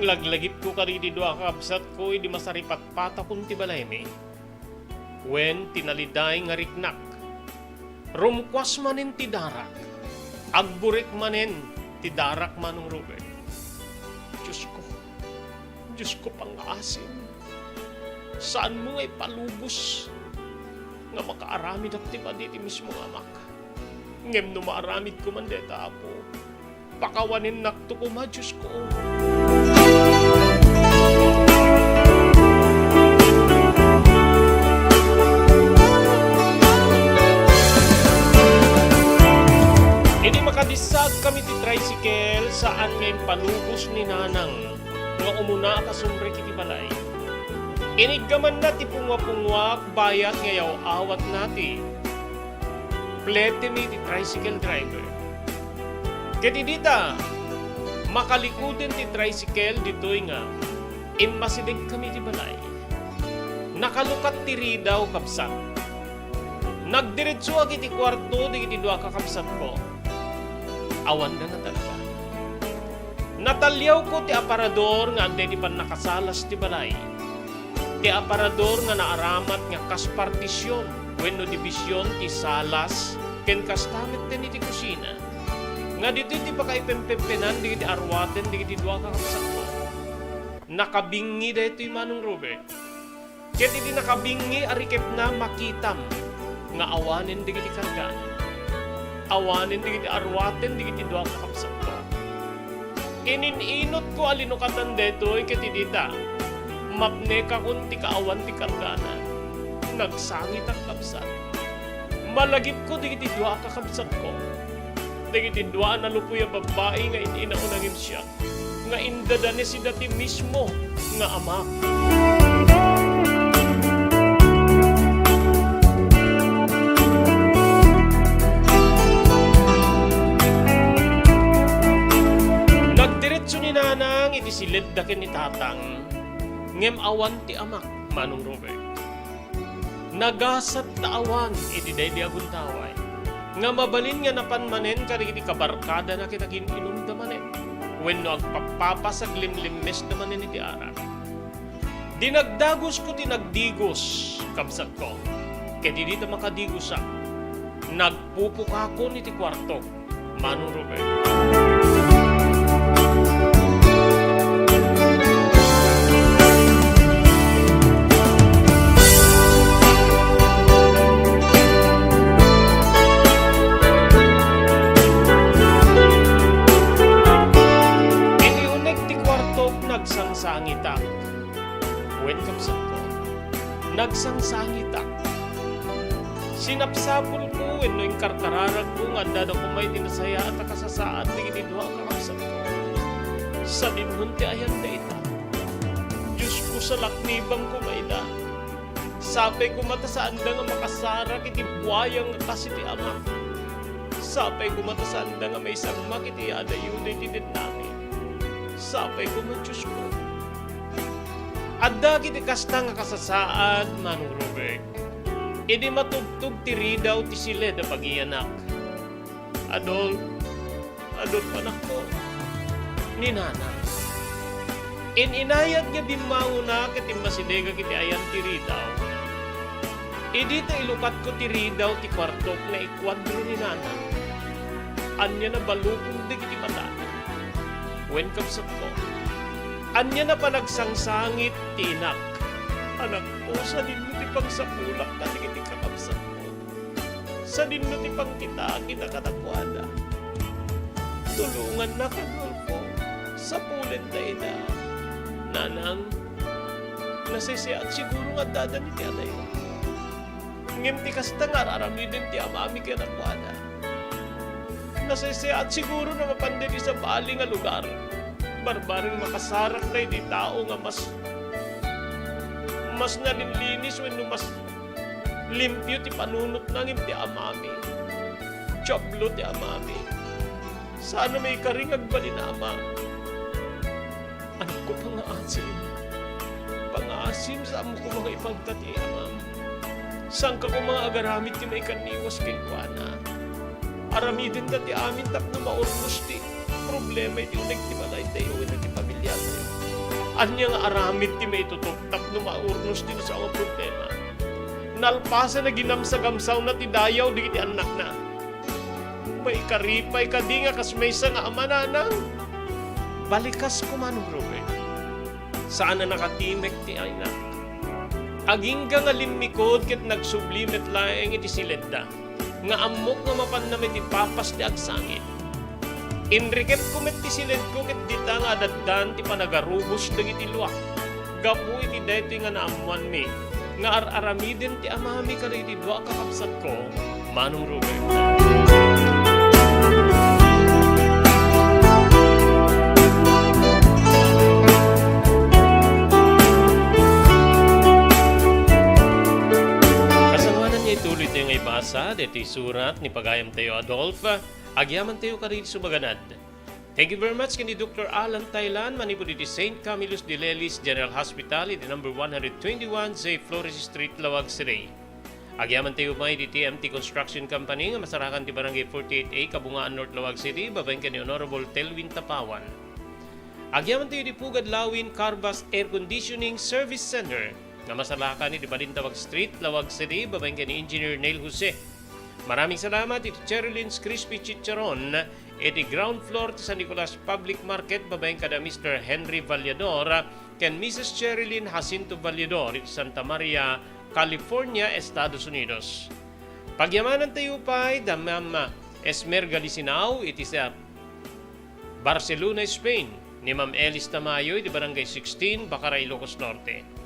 Laglagip ko karidi doa kabsat ko di masaripat pata kun ti balay mi. Wen tinaliday nga riknak. Rumkwas manen ti darak. Agburik manen ti darak, Manong Robert. Diyos ko pang-asin. Saan mo ngay palubos nga makaaramid at ti paditi mismo amak. Ngem no maaramid ko man deta apo. Pakawanin nakto ko ma, Diyos ko. Hindi makadisag kami ti tricycle saan ngayon palubos ni Nanang nga umuna kasumbre kiti balay. Iniggaman na ti pungwa-pungwak bayat ngayaw awat nati. Plete mi ti tricycle driver. Kati dita, makalikuden ti tricycle dito'y nga, inmasidig kami ti balay. Nakalukat ti ridaw kapsat. Nagdiretso agi ti kwarto di kiti dua kakapsat ko. Awan na nga talaga. Natalyaw ko ti aparador nga ande di pan nakasalas ti balay. Ti aparador nga naaramat nga kaspartisyon wenno dibisyon ti salas ken kastamit ten iti kusina. Nga dito ti pakaipempempenan di kiti arwaten di kiti dua kakapsat ko. Nakabingi dito yung Manong Robert. Kaya di nakabingi arikep na makitam nga awanin di kiti kargan. Awanin di kiti arwaten di kiti dua kakapsat ko. Ininot ko alinukatan dito yung kiti dita. Mapne ka kun ti kaawan ti kargana. Nagsangit ang kapsat. Malagip ko di kiti dua kakapsat ko. Dagiti dua na lupuya babae nga inaunangim siya. Nga indadane si dati mismo nga ama. Nagdiretso ni Nanang iti silid daken ni Tatang. Ngem awan ti amak, Manong Robert. nagasat taawan iti day di aguntaway. Nga mabalin nga napanmanen karigiti kabarkada na kita gininum da manen. Wenno agpapapasag limlimes da manen iti arak. Dinagdagos ko tinagdigos kabsat ko. Kaya di dito makadigosa. Nagpupuka ko niti kwarto. Manong Robert. Iniunig ti kwarto nagsangsangitak. Wen kapsat ko. Nagsangsangitak. Sinapsapul ko, no yung karkararag ko, nga dada ko may tinasaya at akasasaat na ginidwa kakapsat ko. Sa dinhon ti ayan na ita. Diyos ko sa laknibang ko maida. Sapay ko mata sa anda nga makasara kiti buwayang kasi ti ama. Sapay ko mata sa anda nga may sagma kiti ada yun ay tinid namin. Sapay ko mo Diyos ko. Adda kiti kasta nga kasasaan, Manong Robert. Idi matugtog ti ridaw ti sila da pagiyanak. Adol panak ko. Ni nana. Inayat nga bimango na kiti masidega kiti ayan ti ridaw. Idi ta ilukat ko ti ridaw ti kwartok na ikwadro ni nana. Anya na balukong di kiti matana. Wen kapsat ko. Anya na panagsangsangit ti inak. Anak ko, sa dinno ti pagsapulak na ti kakapsat mo. Sa dinno ti pangkita, kita katakwada. Tulungan na kanol ko sa pulit na ina. Nanang, nasisiat siguro nga dadan ti alay. Ngem ti kasta nga raramidin ti amami kanakwada. Nasisiat siguro na mapandili sa bali nga lugar. Barbaring makasarak na iti tao nga mas nalinlinis wenno mas limpyo ti panunot nangim ti amami. Tiyablo ti amami. Sana may karingag ba din ama? Anak ko pangaasim sa amo ko mga ipagtati ama. Saan ka ko mga agaramit ti may kaniwas kay Kuana? Aramidin na ti amin tapno maurnos ti problema iti uneg ti balay tayo wenno ti pamilya tayo. Anya nga aramid ti may tutuptap no maurnos ti sa mga problema. Nalpasa na ginamsagamsaw na ti dayaw di ti anak na. May karipay ka di nga kas may nga ama nanang. Balikas ko Manong Robert. Saan na nakatimek ti anak. Aging nga limikod ket nagsublimet laeng iti silenda. Nga amok nga mapan namin ti papas ti agsangit. Inrikep ko met ti silid ko ket dita nga daddan ti panagarubos dagiti luwak. Gapu iti daytoy nga naamuan mi. Nga aramiden ti amami kada iti dua kakapsat ko, Manong Robert. Kasangwanan niya ituloy tayo nga ibasa dito surat ni Pagayam tayo Adolf. Agyaman tayo ka rin sumaganad. Thank you very much kini Dr. Alan Thailand, manipod iti St. Camillus de Lelis General Hospital, iti number 121, J. Flores Street, Lawag City. Agyaman tayo may di TMT Construction Company, nga masarakan ti Barangay 48A, Kabungaan, North Lawag City, babaeng kani Honorable Telvin Tapawan. Agyaman tayo di Pugad Lawin Carbas Air Conditioning Service Center, nga masarakan iti Balintawag Street, Lawag City, babaeng kani Engineer Neil Jose. Maraming salamat iti Cherylins Crispy Chicharon iti ground floor ti San Nicolas Public Market babaeng kada Mr. Henry Vallador ken Mrs. Cherilyn Jacinto Vallador iti Santa Maria, California, Estados Unidos. Pagyamanan tayo pa'y da Ma'am Esmer Galisinao iti sa Barcelona, Spain ni Ma'am Elis Tamayo iti Barangay 16, Bacaray, Ilocos Norte.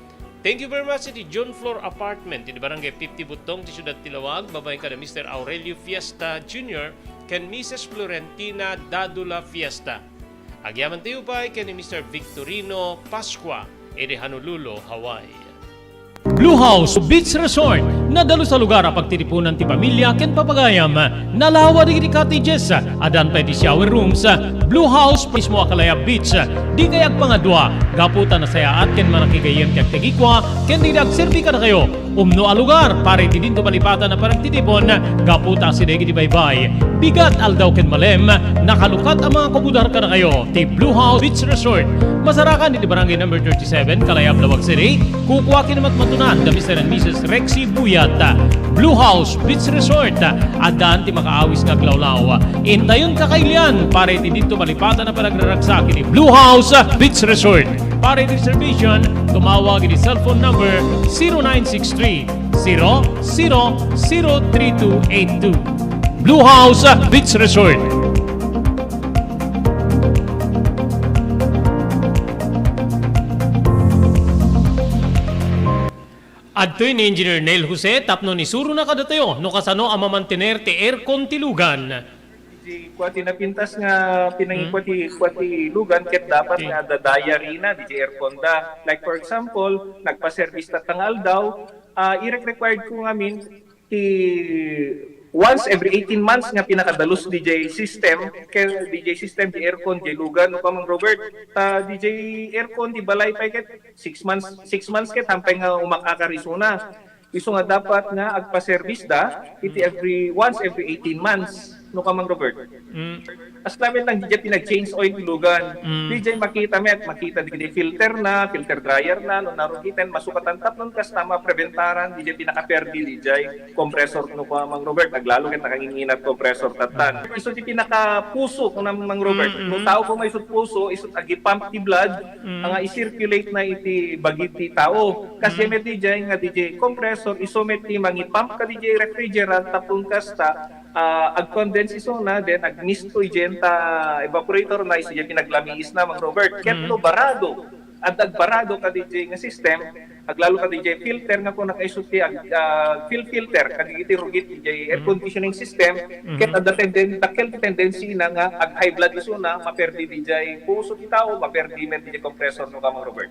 Thank you very much iti John Floor Apartment iti Barangay 50 Butong ti Ciudad Tilawag babaeng kada Mr. Aurelio Fiesta Jr. ken Mrs. Florentina Dadula Fiesta. Agyaman tayo pa ken Mr. Victorino Pasqua iti Honolulu, Hawaii. Blue House Beach Resort nadalo sa lugar a pagtitipunan ti pamilya ken papagayam nalawa digiti cottages adan pa iti shower rooms Blue House mismo Akalaya Beach. Di kayag pangadwa, gaputan na saya at ken manakigayem kag tegikwa, ken di nagserbi ka na kayo. Umno a lugar, pare ti dinto malipatan na parang titipon, gaputa si Degi di Baybay. Bigat aldaw ken malem, nakalukat ang mga komudar ka na kayo. Ti Blue House Beach Resort. Masarakan di Barangay number 37, Kalayab, Lawag City. Kukuha kinamat matunan, da Mr. and Mrs. Rexy Buyat. Blue House Beach Resort. Adaan ti makaawis nga glawlaw. Intayon kakailian, pare ti dito malipatan na panagraragsak ni Blue House Beach Resort. Para reservation, tumawag ni cellphone number 0963-0003282. Blue House Beach Resort. Adtoy ni Engineer Neil Jose, tapno ni Suro na kadatayo, no kasano ang mamantener ti aircon tilugan. Kuati napintas nga pinangikwati lugan ket dapat nga dadaya rina di airconda. Like for example, nagpa-service ta tangal daw, i-required ko ngamin ti once every 18 months nga pinakadalos DJ system di aircon di lugan no kamang Robert DJ aircon di balay pa ket 6 months ket hampay nga umakakarisuna. Iso nga dapat nga agpa-service da once every 18 months no kamang Robert. As namin lang DJ pinag-change oil ilugan. DJ makita di filter dryer na no narugitan masukatan tapnon kas tama preventaran DJ pinaka-perdi DJ compressor no kamang Robert naglalo ket nakanginginat compressor tatan. Iso ti pinaka-puso no namang Robert. No tao ko may isut puso isut agi pump ti blood nga i-circulate na iti bagiti tao. Kasi met DJ nga DJ compressor iso met ti mangi-pump ka DJ refrigerant tapon kasta ag-condense iso na then ag-misto igenta evaporator na iso yung pinaglamiis na mang Robert ketlo barado at agbarado ka DJ nga system aglalo ka DJ filter nga kung nakaisuti filter kagigiti rugit DJ air conditioning system ket ada tendency na nga ag high blood iso na maperdi DJ puso ti tao maperdi met DJ compressor no ka mang Robert.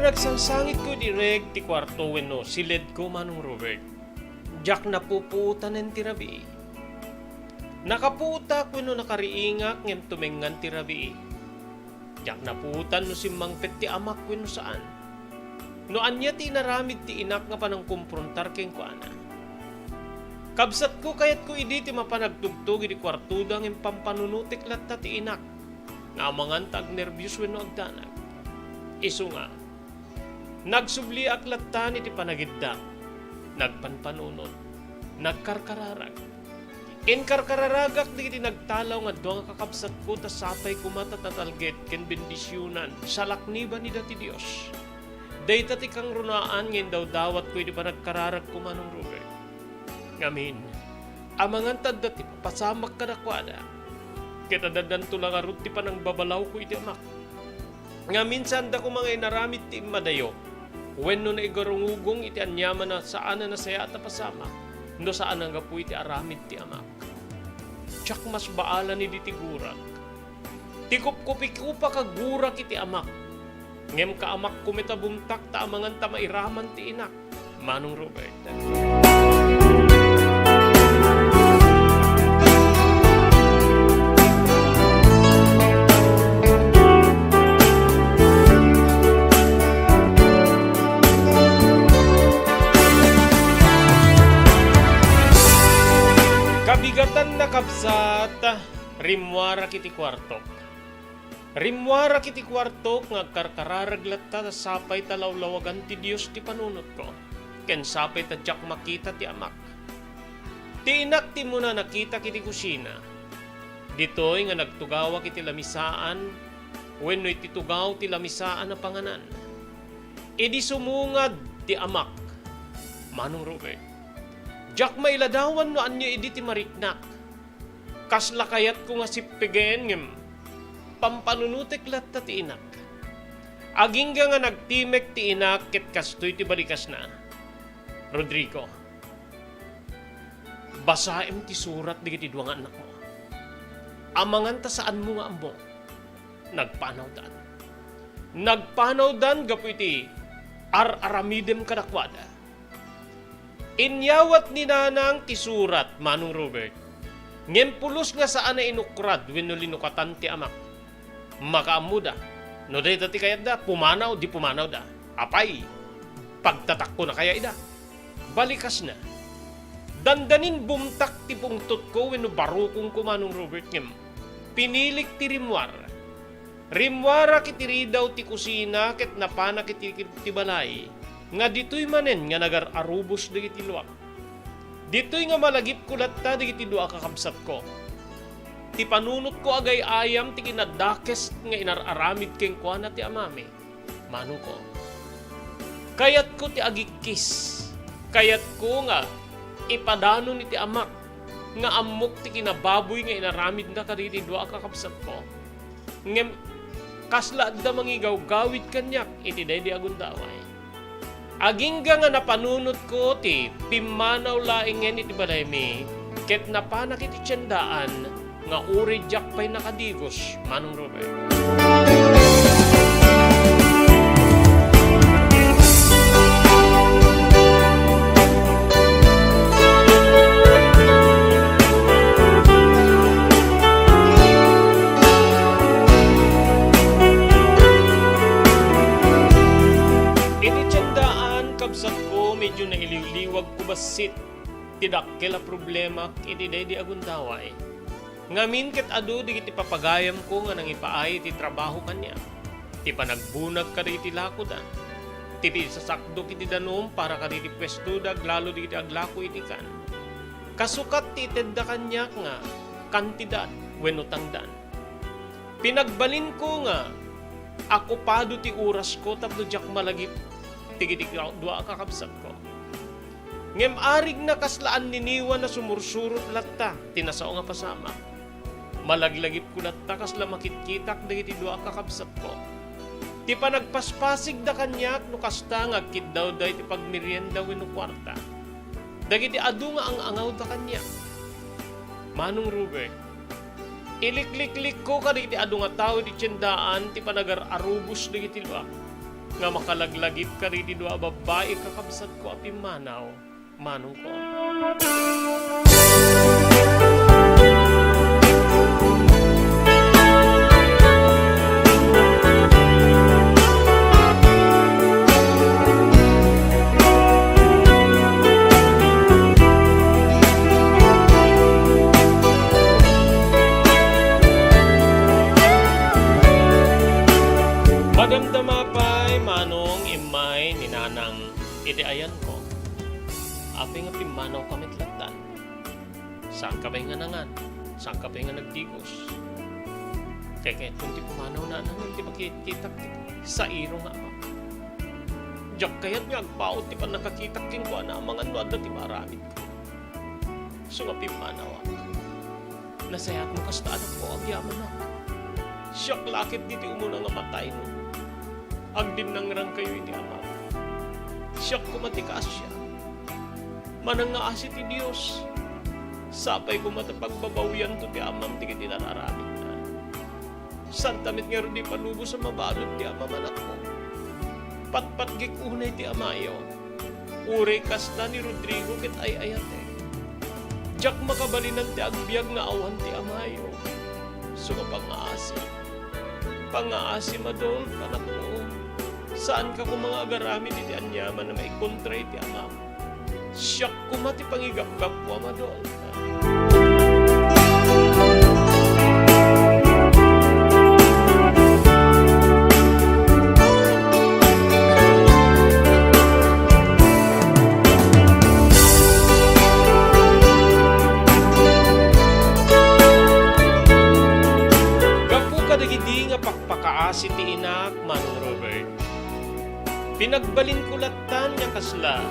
Nagsangsangit ko direct ti kwarto wenno silid ko manong Robert. Jak napuputan ng tirabi. Nakaputa ko no nakariingak ngem tumengan tirabi. Jak naputan no simmangpet ti amak wenno saan. No anya ti naramid ti inak nga panang kumprontar ken ko ana. Kabsat ko kayat ko idi ti mapanagtugtog di kwarto dang ngem pampanunutik latta ti inak. Nga mangantag nervyos wenno agdanag. Isu nga nagsubli aklatan iti panagidda, nagpanpanunod, nagkarkararag. Inkarkararagak di iti nagtalaw nga doang kakabsat ko ta sapay kumatatalget ken bendisyunan sa lakniban ni dati Dios. Dayta ti kang runaan ngin daw dawat ko iti panagkararag ko manong Robert. Ngamin, amangantad dati pasamak kadakwada. Kita dadan tulang arut ti panang babalaw ko iti amak. Nga minsan da ko mga inaramit ti madayo. Wenno na igarungugong iti anyaman na saan na saya at pasama, no saan nga po iti aramid ti amak. Tsak mas baala ni di gurak. Tikup-kupikupa ka gurak iti amak. Ngem ka amak kumitabumtak ta amangan ta mairaman ti inak. Manong Robert. Kabigatan na kabsat, rimwara kiti kwartok. Rimwara kiti kwartok nga karkararaglatta sa sapay talawlawagan ti Dios ti panunot ko. Ken sapay ta jak makita ti amak. Ti inak ti muna nakita kiti kusina. Ditoy nga nagtugawa kiti lamisaan, wenno iti tugaw ti lamisaan na panganan. Idi sumungad ti amak, Manong Robert. Jak mailadawan no anyo idi ti mariknak. Kasla kayat ko nga si Pegen ngem pampanunutek latta ti inak. Aging nga nagtimek ti inak ket kastoy ti balikas na. Rodrigo, basaem ti surat digiti duwa nga anak mo. Amangan ta saan mo nga ambo. Nagpanawdan. Nagpanawdan gapu iti aramidem kadakwada. Inyawat ni nanang ti surat, Manong Robert. Ngem pulos nga saan na inukrad wenno linukatan ti amak. Makaamuda. No day tati kayat da, pumanaw di pumanaw da. Apay, pagtatakko na kaya ida. Balikas na. Dandanin bumtak ti pungtot ko wenno barukong ko, Manong Robert, ngem pinilik ti rimwar. Rimwara kitiri daw ti kusina ket napana kiti balay. Nga dito'y manen nga nagar-arubos digiti luwak. Dito'y nga malagip kulat ta digiti dua kakabsat ko. Ti panunot ko agay ayam ti kinadakes nga inararamid keng kuana ti amami. Mano ko. Kayat ko ti agikis. Kayat ko nga ipadano ni ti amak nga amok ti kinababoy nga inaramid na kaditi dua kakabsat ko. Ngem kasla da mangigaw gawit kanyak iti day di agundaway. Aging nga napanunot ko ti pimanaw laingen iti balaymi ket napanak iti tiyandaan nga uri jak pay nakadigos, Manong Robert. Kabsat ko medyo nailiwliwag ko basit tidakkel a problema iti day di agundaway. Ngamin ket adu digiti papagayam ko nga nangipaay ti trabaho kanya. Ti panagbunag ka iti lakodan. Ti sasakdo iti danom para ka iti pwesto lalo digiti aglako iti kan. Kasukat ti tedda kanya nga kantidad wenno tangdan. Pinagbalin ko nga akupado ti oras ko tapno jak malagip tigiti dua kakabsat ko. Ngem arig na kaslaan niniwan na sumursurot latta, tinasao nga pasama. Malaglagip ko latta kasla makitkitak dagiti dua kakabsat ko. Ti panagpaspasig da kanyak no kasta nga kid daw da iti pagmerienda wenno kwarta. Dagiti adu nga ang angaw da kanyak. Manong Robert, ilikliklik ko kaditi adu nga tao di tiyandaan ti panagar-arubos dagiti luwa. Nga makalaglagip ka rin di dua babae kakabsat ko api manaw, Manong ko. Madamdama pa'y Manong imay ni nanang iti ayan ko. Apay nga pimanaw kamit latan. Saan ka ba'y nga nangan? Saan ka ba'y nga nagdigos? Kaya kung ti pumanaw na nangan, ti makikitak sa iro nga ako. Diyak kaya't nga agpaot ti pa nakakitak king ko na mga nuad na ti maramit ko. So nga pimanaw ako. Nasayat mo kasta anak ko agyaman ako. Siyak lakit diti umuna nga matay mo. Agdin nang rang kayo iti ama. Siyak kumatikas siya. Manang nga asit ti Diyos. Sapay ko matapagbabawian to ti amam ti kiti nararamit na. Santamit nga rin di panubo sa mabalot ti amam anak ko. Patpatgik unay ti amayo. Uri kasta ni Rodrigo ket ay ayate. Diyak makabalinan ti agbyag nga awan ti amayo. So pangaasi. Pangaasi madol kanak mo. Saan ka kung mga agaramid iti anyaman na may kontra iti amam? Siyak kumati pangigap-gap po amadol. Gapu ka dagiti nga pakpakaasi ti inak, Manong Robert. Pinagbalin kulatan niya kasla,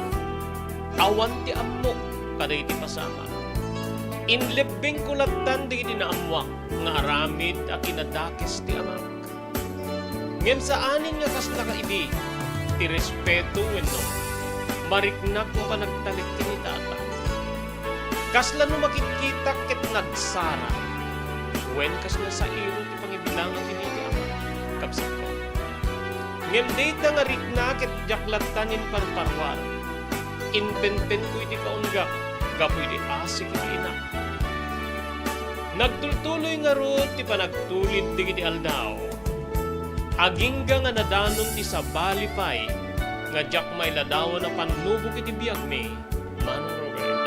awan ti amok kada iti pasama. Inlebing kulatan di iti naamwak, nga aramid at inadakis ti amak. Ngem sa anin nga kasla ka idi, ti respeto wenno, mariknak mo ka nagtalik ti ni tata. Kasla no makikita ket nagsara, wen kasla sa iro ti pangibilangan ti ni amak, kapsat ko. Ngem data nga rikna ket jaklatanin parparwar, inbenten ko iti kaunggak, gapu iti asik iti inak. Nagtultuloy nga rod ti panagtulid di aldaw. Agingga nga nadanon ti sabali pay, nga jak may ladawan na panlubog iti biyag mi, Manong Robert.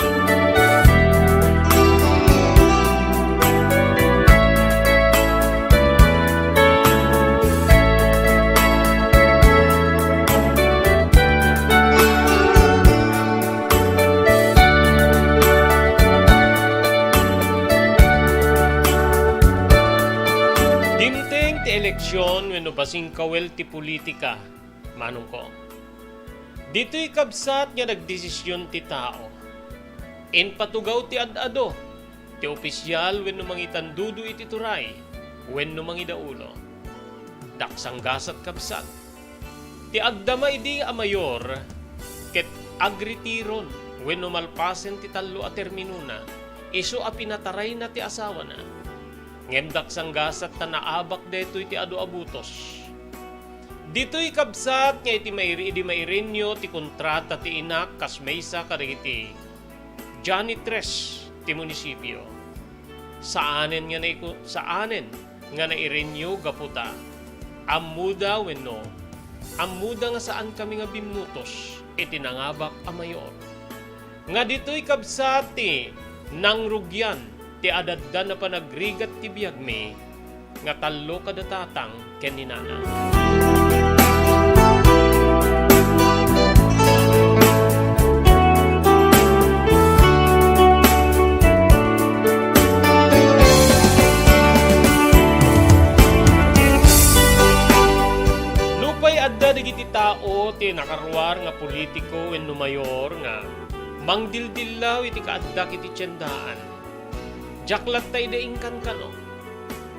Dimteng ti eleksyon wenno basing kawel ti politika, manong ko. Dito'y kabsat nga nagdesisyon ti tao. In patugaw ti ad-ado, ti opisyal wenno mangitandudo iti turay, wenno mangidaulo. Daksang gasat kabsat. Ti agdama idi a mayor, ket agritiron, wenno malpasen ti tallo a terminuna, iso a pinataray na ti asawa na. Ngemdak sang gasat ta naabak detoy ti adu abutos. Dito'y kabsat nga iti mairinyo ti kontrata ti inak kas maysa kadagiti janitress ti munisipyo. Saanen nga nairinyo gaputa. Amuda wenno. Amuda nga saan kami nga bimutos iti nangabak a mayor. Nga dito'y kabsat ti nangrugyan ti adaddan na panagrigat ti biyagmi nga tallo kadatatang ken ni nana. Nupay adda digiti tao ti nakarwar nga politiko wenno mayor nga mangdildillaw iti kaaddak iti tiyendaan. Jaklat tayo da ingkan ka no.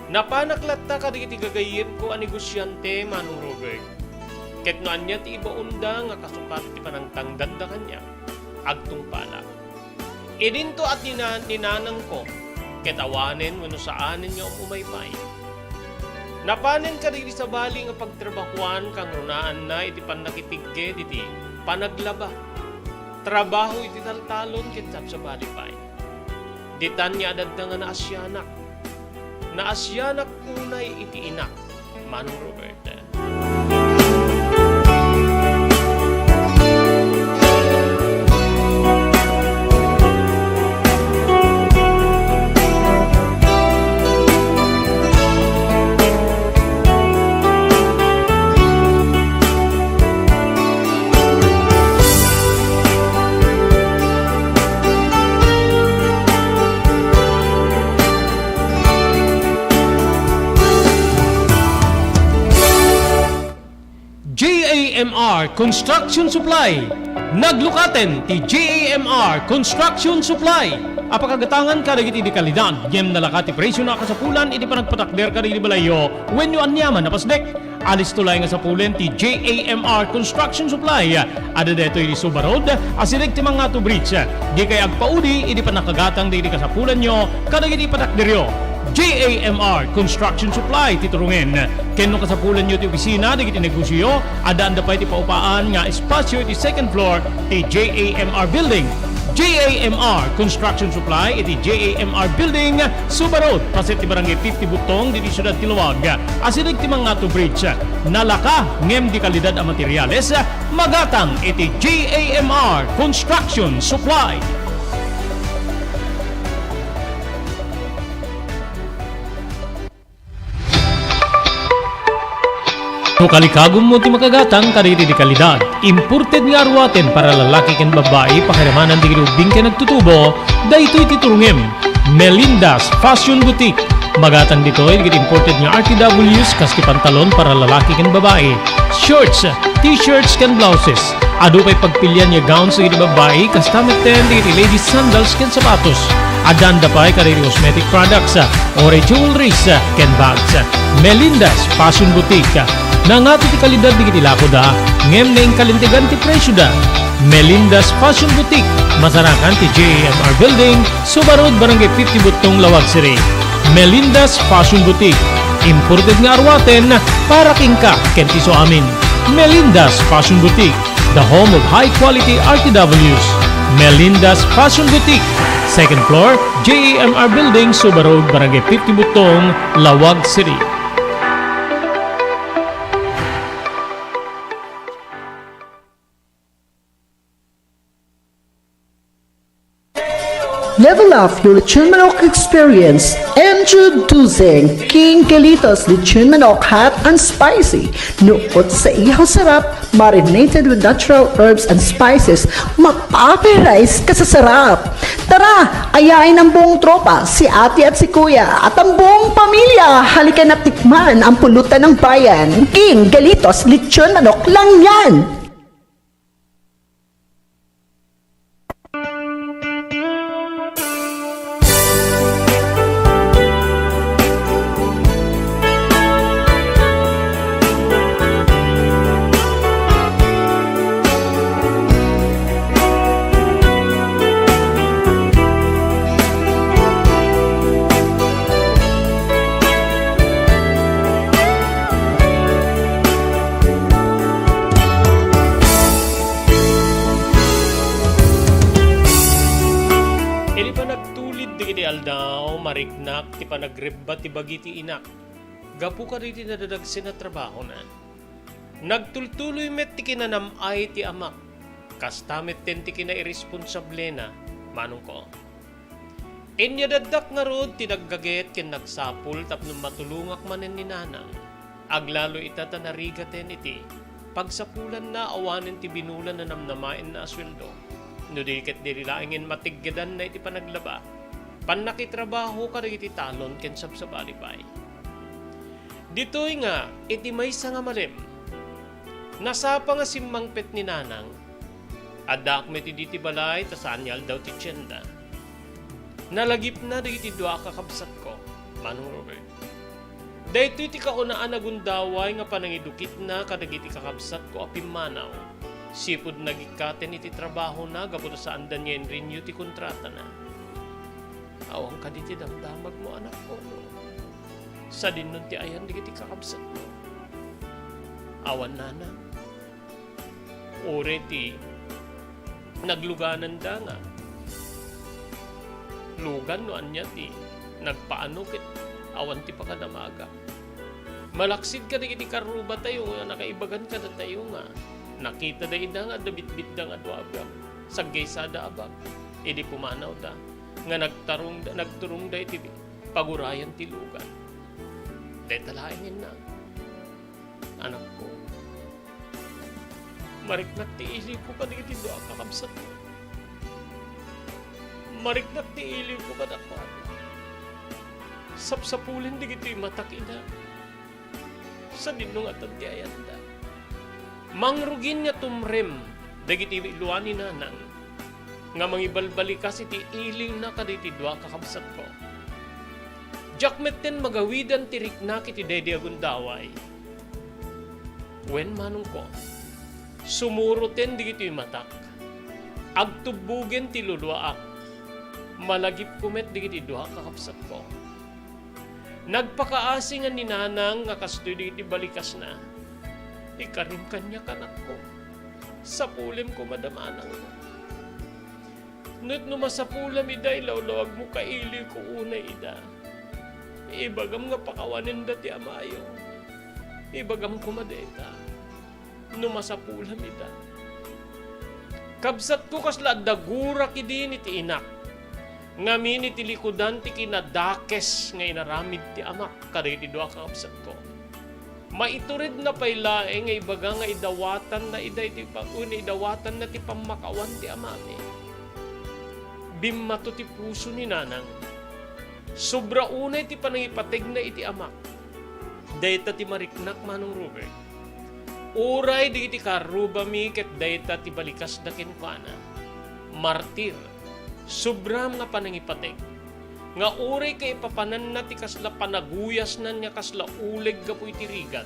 Napanaklat ta kadigiti gagayip ko a negosyante, Manong Robert. Ket no anya ti iba unda nga kasukat ti panangtang danda kanya. Agtung pala. Idinto at ninanang ko, ket awanen wano saanen nga umaypay. Napanen kadigiti sa bali nga pagtrabahuan kang runaan na iti panakitigge diti panaglaba. Trabaho iti taltalon ket sa bali pay. Ditan niya adad nga naasyanak. Naasyanak unay iti inak, Manong Robert. JAMR Construction Supply. Naglukaten ti JAMR Construction Supply. Apakagatangan kadagiti di kalidad, yem nalakati presyo na kasapulan, iti panagpatakder kadagiti balayo, when yu anyaman na pasdek. Alis tulay nga sapulen ti JAMR Construction Supply. Ada deto iti Suba Road, asirig ti mga to bridge. Di kay agpaudi, iti panakagatang di kasapulan nyo, kadagiti patakderyo. JAMR Construction Supply titurungin. Kenno kasapulan nyo ti opisina, digiti negosyo, adaan da pa iti paupaan nga espasyo iti second floor ti JAMR Building. JAMR Construction Supply iti JAMR Building, Suba Road, paset ti barangay 50 Butong, diti Siyudad Tiluwag. Asirig ti mga to bridge. Nalaka, ngem di kalidad a materyales, magatang iti JAMR Construction Supply. No kalikagom mo ti makagatang kariri di kalidad. Imported nga arwaten para lalaki ken babae pakiramanan di grubing ken nagtutubo. Daytoy titurungem. Melinda's Fashion Boutique. Magatang dito ay imported nga RTWs kas ti pantalon para lalaki ken babae. Shorts, t-shirts ken blouses. Ado pa'y pagpilian niya gowns sa babae kas tamiten di ladies sandals ken sapatos. Adanda pa'y kariri cosmetic products, ore jewelries ken bags. Melinda's Fashion Boutique. Nangato ti kalidad di kiti lako da, ngem na yung kalintigan ti presyo da. Melinda's Fashion Boutique, masarakan ti JMR Building, Subarod, Barangay 50 Butong, Lawag City. Melinda's Fashion Boutique, imported nga arwaten para kingka kentiso amin. Melinda's Fashion Boutique, the home of high-quality RTWs. Melinda's Fashion Boutique, second floor, JMR Building, Subarod, Barangay 50 Butong, Lawag City. Level up your lechon manok experience. Introducing King Galitos Lechon Manok Hot and Spicy. Nuot sa ihaw sarap, marinated with natural herbs and spices, mapapirize ka sa sarap. Tara, ayain ang buong tropa, si ate at si kuya, at ang buong pamilya. Halika na tikman ang pulutan ng bayan. King Galitos Lechon Manok lang yan. Aldaw, mariknak, ti panagrebba ti bagiti inak. Gapu ka riti nadadagsin na trabaho na. Nagtultuloy met ti kinanamay ti amak. Kastamet ten ti kinairesponsable na, manong ko. Inya dadak nga rod, tinaggaget ken nagsapul tapno matulungak manen ni nanang. Aglalo itata narigaten iti. Pagsapulan na awanen ti binulan na namnamain na asweldo. No diket dirilaingin matiggadan na iti panaglaba. Panakitrabaho ka iti talon ken sabsabalibay. Dito'y nga, iti maysa nga malem. Nasapa nga simmangpet ni nanang. Adak met iti balay, tasaan niya daw ti tiyenda. Nalagip na iti dua kakabsat ko, Manong Robert. Dahito iti kaunaan nagundaway nga panangidukit na kadagiti kakabsat ko apimanaw. Sipod nagikaten iti trabaho na, gabuto saan da niya renew ti kontrata na. Awang ka diti damdamag mo, anak ko. Sa dinun ti ayan di kiti kakabsat mo. Awan nana. Ore ti nagluganan da nga. Lugan no anya ti nagpaano kit awan ti pakadamaga. Malaksid ka di kiti karuba tayo nga nakaibagan ka na tayo nga. Nakita da ida nga dabit-bit da nga duabang. Saggay da abang. Idi pumanaw da. Nga nagturong da iti pagurayan ti lugan. Dahil talaingin na. Anak ko. Mariknak ti ili ko pa di iti doa kakabsat mo. Mariknak ti ili ko pa dakwa. Sapsapulin di iti matakina. Sa dinong atan ti ayanda. Mangrugin nga tumrem da iti iluan ni nanang. Nga mangibalbali kasi ti iling na kaditi dua kakabsat ko. Jakmeten magawidan ti riknak iti dede agundaway. Wen manong ko, sumuroten di iti matak. Agtubugen ti luluaak. Malagip kumet di iti dua kakabsat ko. Nagpakaasingan ni nanang nga kasto di iti balikas na. Ikarim kanya kanak ko. Sa pulim ko madamanang ko. Nut no masapulam ida, ilawlawag mo kaili ko una ida. Ibagam nga pakawanin dati amayo. Ibagam ko madeta. No masapulam ida. Kabsat ko kasla dagura kidin iti inak. Ngamin iti likudan ti kinadakes nga inaramid ti amak. Kada iti doa kabsat ko. Maiturid na paylae nga ibaga nga idawatan na iday ti pag-una, idawatan na ti pamakawan ti amami. Bimmato ti puso ni nanang. Sobra unay ti panangipatig na iti amak. Dayta ti mariknak manong Robert. Uray di iti karubami ket dayta ti balikas da kenkwana. Martir. Sobra nga panangipatig. Nga uray kay papanan na ti kasla panaguyas na niya kasla uleg gapu iti rigat.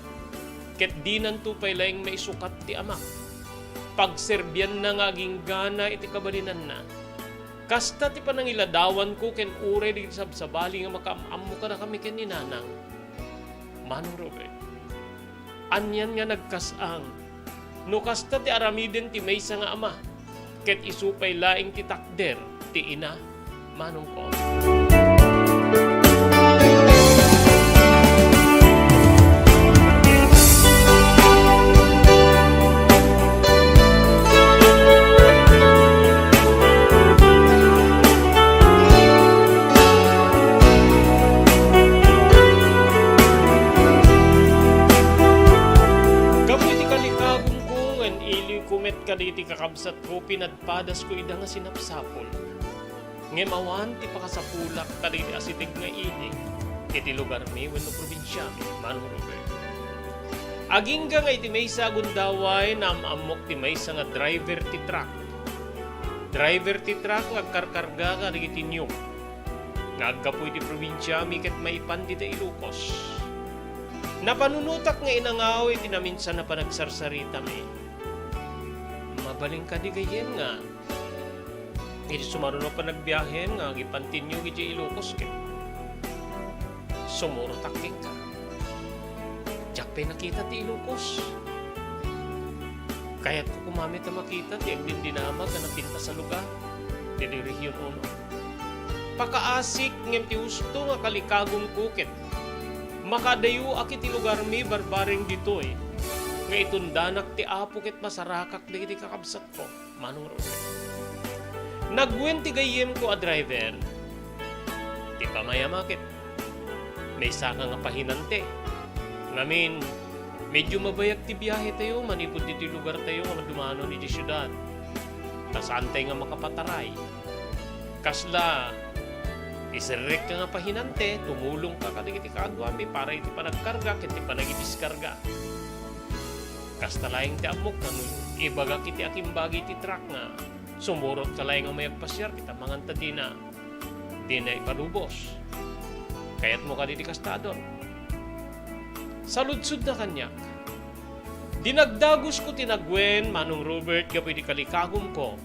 Ket di nanto paylaeng maisukat ti amak. Pagserbyan na nga gana iti kabalinan na. Kasta ti panangiladawan ko ken uray di sabsabali nga makaammo ka na kami ken ni nanang. Manong Robert. Anyan nga nagkasang. No kasta ti aramiden ti maysa nga ama. Ket isupay laing ti takder ti ina. Manong ko. Kaditi kakabsat ko, pinadpadas ko ida nga sinapsapol. Ngemawan ti pakasapulak kaditi asitig nga ining. Iti lugar mi, wenno probinsya mi, Manong Robert. Aging nga iti may sa gundaway na amok ti may nga driver ti truck. Driver ti truck ngagkarkarga ka digiti nyok. Ngagkapoy ti probinsya mi ket maipan ti Ilocos. Napanunutak nga inangaw iti naminsan na panagsarsarita mi. Mabaling ka di gayen nga. Iti sumaruno pa nagbiyahen nga, gipantinyo iti Ilocos ket. Sumuro takking ka. Diyak pa'y nakita ti Ilocos. Kaya't ko kumamit na makita ti agdin dinamag na napinta sa lugar. Ti Region 1. Pakaasik ngem ti husto nga kalikagong kuket. Makadayo akit ti lugar mi barbaring ditoy. Nga itundanak ti apo ket masarakak digiti kakabsat ko, Manong Robert. Nagwen ti gayem ko a driver. Ti pamayamakit. May saka nga pahinante. Ngamin, medyo mabayag ti biyahe tayo, manipod ti lugar tayo nga madumano ni di syudad. Kasantay nga makapataray. Kasla, isirek ka nga pahinante, tumulong ka kadigiti kaagwami para iti panagkarga ket ti panagidiskarga. Kastalayang ti amok na ibaga kiti akimbagi ti truck nga sumurot kalayang nga mayag pasyar kita manganta di na iparubos. Kaya't mo ka di kastador. Saludsud na kanyak. Dinagdagos ko tinagwen, Manong Robert, gapoy di kalikagom ko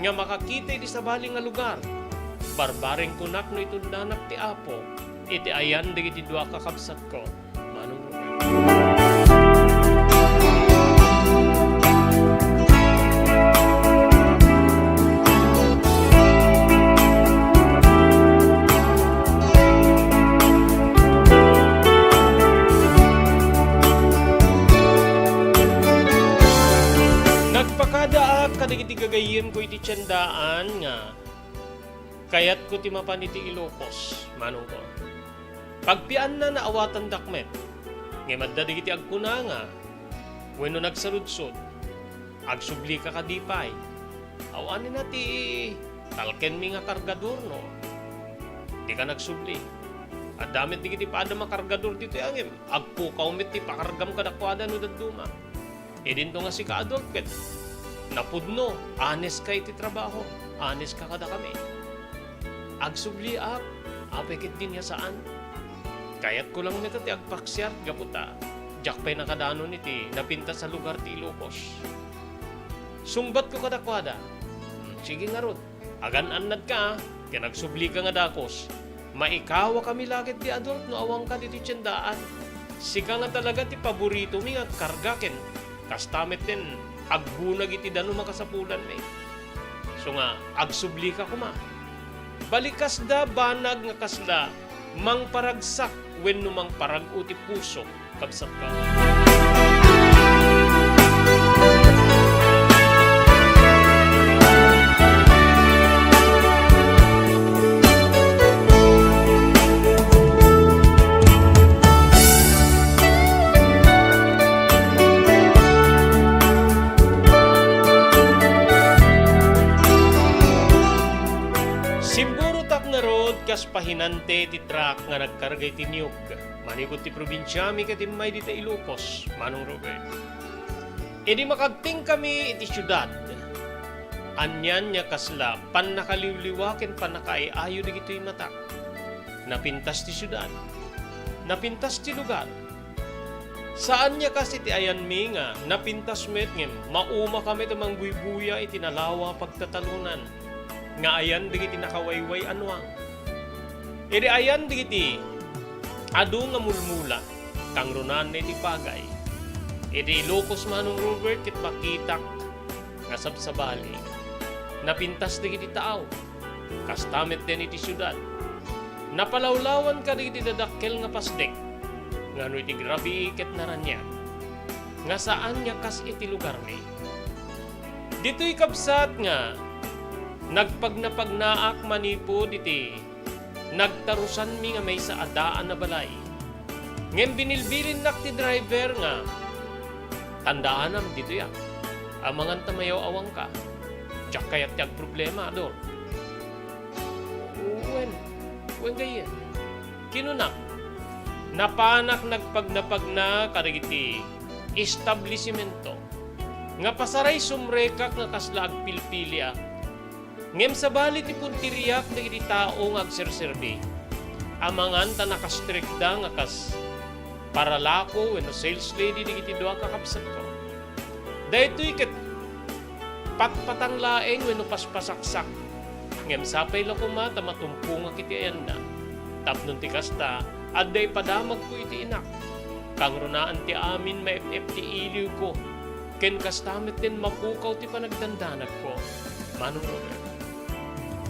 nga makakita di sa baling nga lugar. Barbaring kunak no itundanak ti apo iti ayan di iti dua kakabsat ko, Manong Robert. Kadigiti gagayem ko iti tiyandaan nga kayat ko ti mapan iti Ilocos, Manong ko. Pagpian na naawatan dakmet ngamadda digiti agkuna nga wenno nagsaludsod agsubli ka kadipay awanin na ti talken mi nga kargador no di ka nagsubli at damit digiti paada makargador dito angem agpukaw met ti pakargam kadakwada no daduma edin to nga si ka-adult ket napudno, honest ka iti trabaho. Honest ka kada kami. Agsubli apekit din niya saan. Kayat ko lang nito ti agpaksiyat gaputa. Diyak pa'y nakadano niti napinta sa lugar ti Ilocos. Sungbat ko kadakwada. Sige nga rod. Agan-anad ka kaya nagsubli ka nga dakos. Maikawa kami lagit di adult no awang ka diti tiyandaan. Sika nga talaga ti paborito mi nga kargaken. Kastamit din agbunag iti dano makasapulan may. So nga, agsubli ka kuma. Balikas da banag nga kasla, mang paragsak wenno mang parag uti puso, kabsat ka. hinante ti truck nga nagkargay ti niyog. Manikot ti probinsya, mi katimay di ta Ilocos, Manong Robert. E di makagting kami iti syudad. Anyan niya kasla, pan nakaliwliwakin, pan nakaiayo di gito'y mata. Napintas ti syudad. Napintas ti lugar. Saan niya kasi ti ayan mi nga, napintas met ngem, mauma kami tamang buy-buya iti nalawa pagtatalunan. Nga ayan digiti nakawayway anwang. Edi ayan digiti adu nga mulmula kang runan na iti pagay. Edi Ilocos Manong Robert kit makitak nga sabsabali. Napintas digiti tao. Kastamet din iti syudad. Napalawlawan ka digiti dadakkel nga pasdek. Ngano iti grabe ket naranya. Nga saan niya kas iti lugar ni. Dito'y kabsat nga nagpagnapagnaak manipo diti nagtarusan mi nga may sa adaan na balay. Ngem binilbilin nak ti driver nga tandaan nam dito ya. Amangan tamayaw awang ka. Tsak kayat tiyag problema ador. Wen gayen. Kinunak. Napanak nagpagnapagna karigiti establishmento. Nga pasaray sumrekak nga kasla agpilpilya. Ngem sa bali ti puntiriyak na iti tao nga agserserbi. Amangan ta nakastrikda nga kas paralako wenno sales lady di iti dua kakapsat ko. Daytoy ket patpatang laeng wenno paspasaksak. Ngem sapay la kuma ta matumpo nga kiti ayanda. Tapnon ti kasta adday padamag ko iti inak. Kang runaan ti amin maep ti iliw ko. Ken kastamet din mapukaw ti panagdandanag ko. Manong Robert.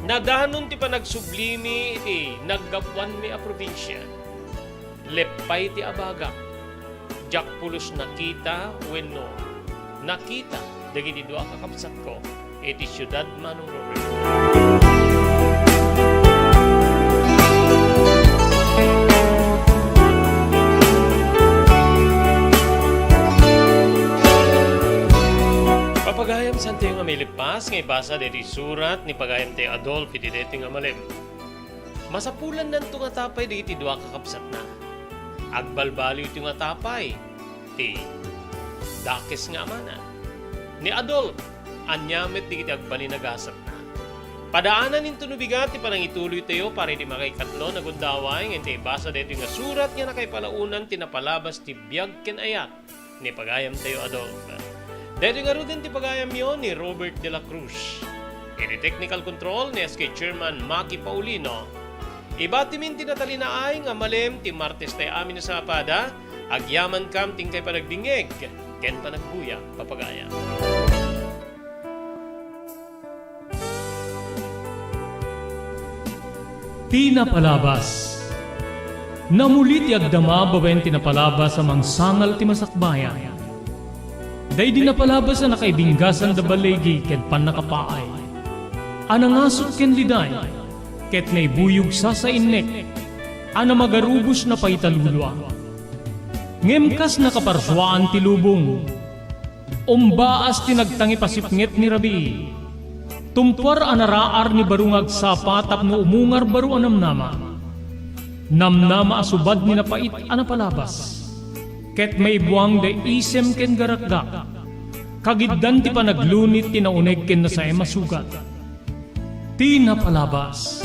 Nadanon ti panagsublimi iti naggapuan mi a probinsya. Lepay ti abagak. Jak pulos nakita wenno nakita dagiti dua kakapsat ko iti syudad Manong Robert. Papagayam san tayo nga may lipas nga ibasa deti surat ni pagayam tayo Adolf iti deti nga malim. Masapulan nanto nga tapay di iti dua kakapsat na. Agbalbaliw iti nga tapay ti dakes nga amana. Ni Adolf anyamet di iti agbalinagasat na. Padaanan into nubigat ti parang ituloy tayo para di makaikatlo na gundaway nga iti ibasa deti nga surat nga nakaypalaunan tinapalabas ti biyag ken ayat ni pagayam tayo Adolf. Dahil nga rin ti pagayam yun ni Robert de la Cruz. Iti technical control ni SK Chairman Maki Paulino. Iba timin tinatalinaay nga malem ti Martes tayo amin sa pada. Agyaman kam ting kay panagdingeg. Ken panagbuya papagaya. Tinapalabas. Namulit ti agdama bawen tinapalabas amang sangal ti masakbayan. Day di napalabas na nakaibinggasan da balegi ket pan nakapaay. Anangasot ken liday ket naibuyog sa innek. Ana magarubos na paitalulwa. Ngemkas nakaparswaan ti lubong. Umbaas tinagtangi pasipnget ni Rabi. Tumpar anaraar ni barungag sapa tapno umungar baru anamnama. Namnama asubad ni napait anapalabas. Ket may buwang da isem ken garakdak. Kagiddan ti panaglunit tinauneg ken na sa masugat. Tinapalabas.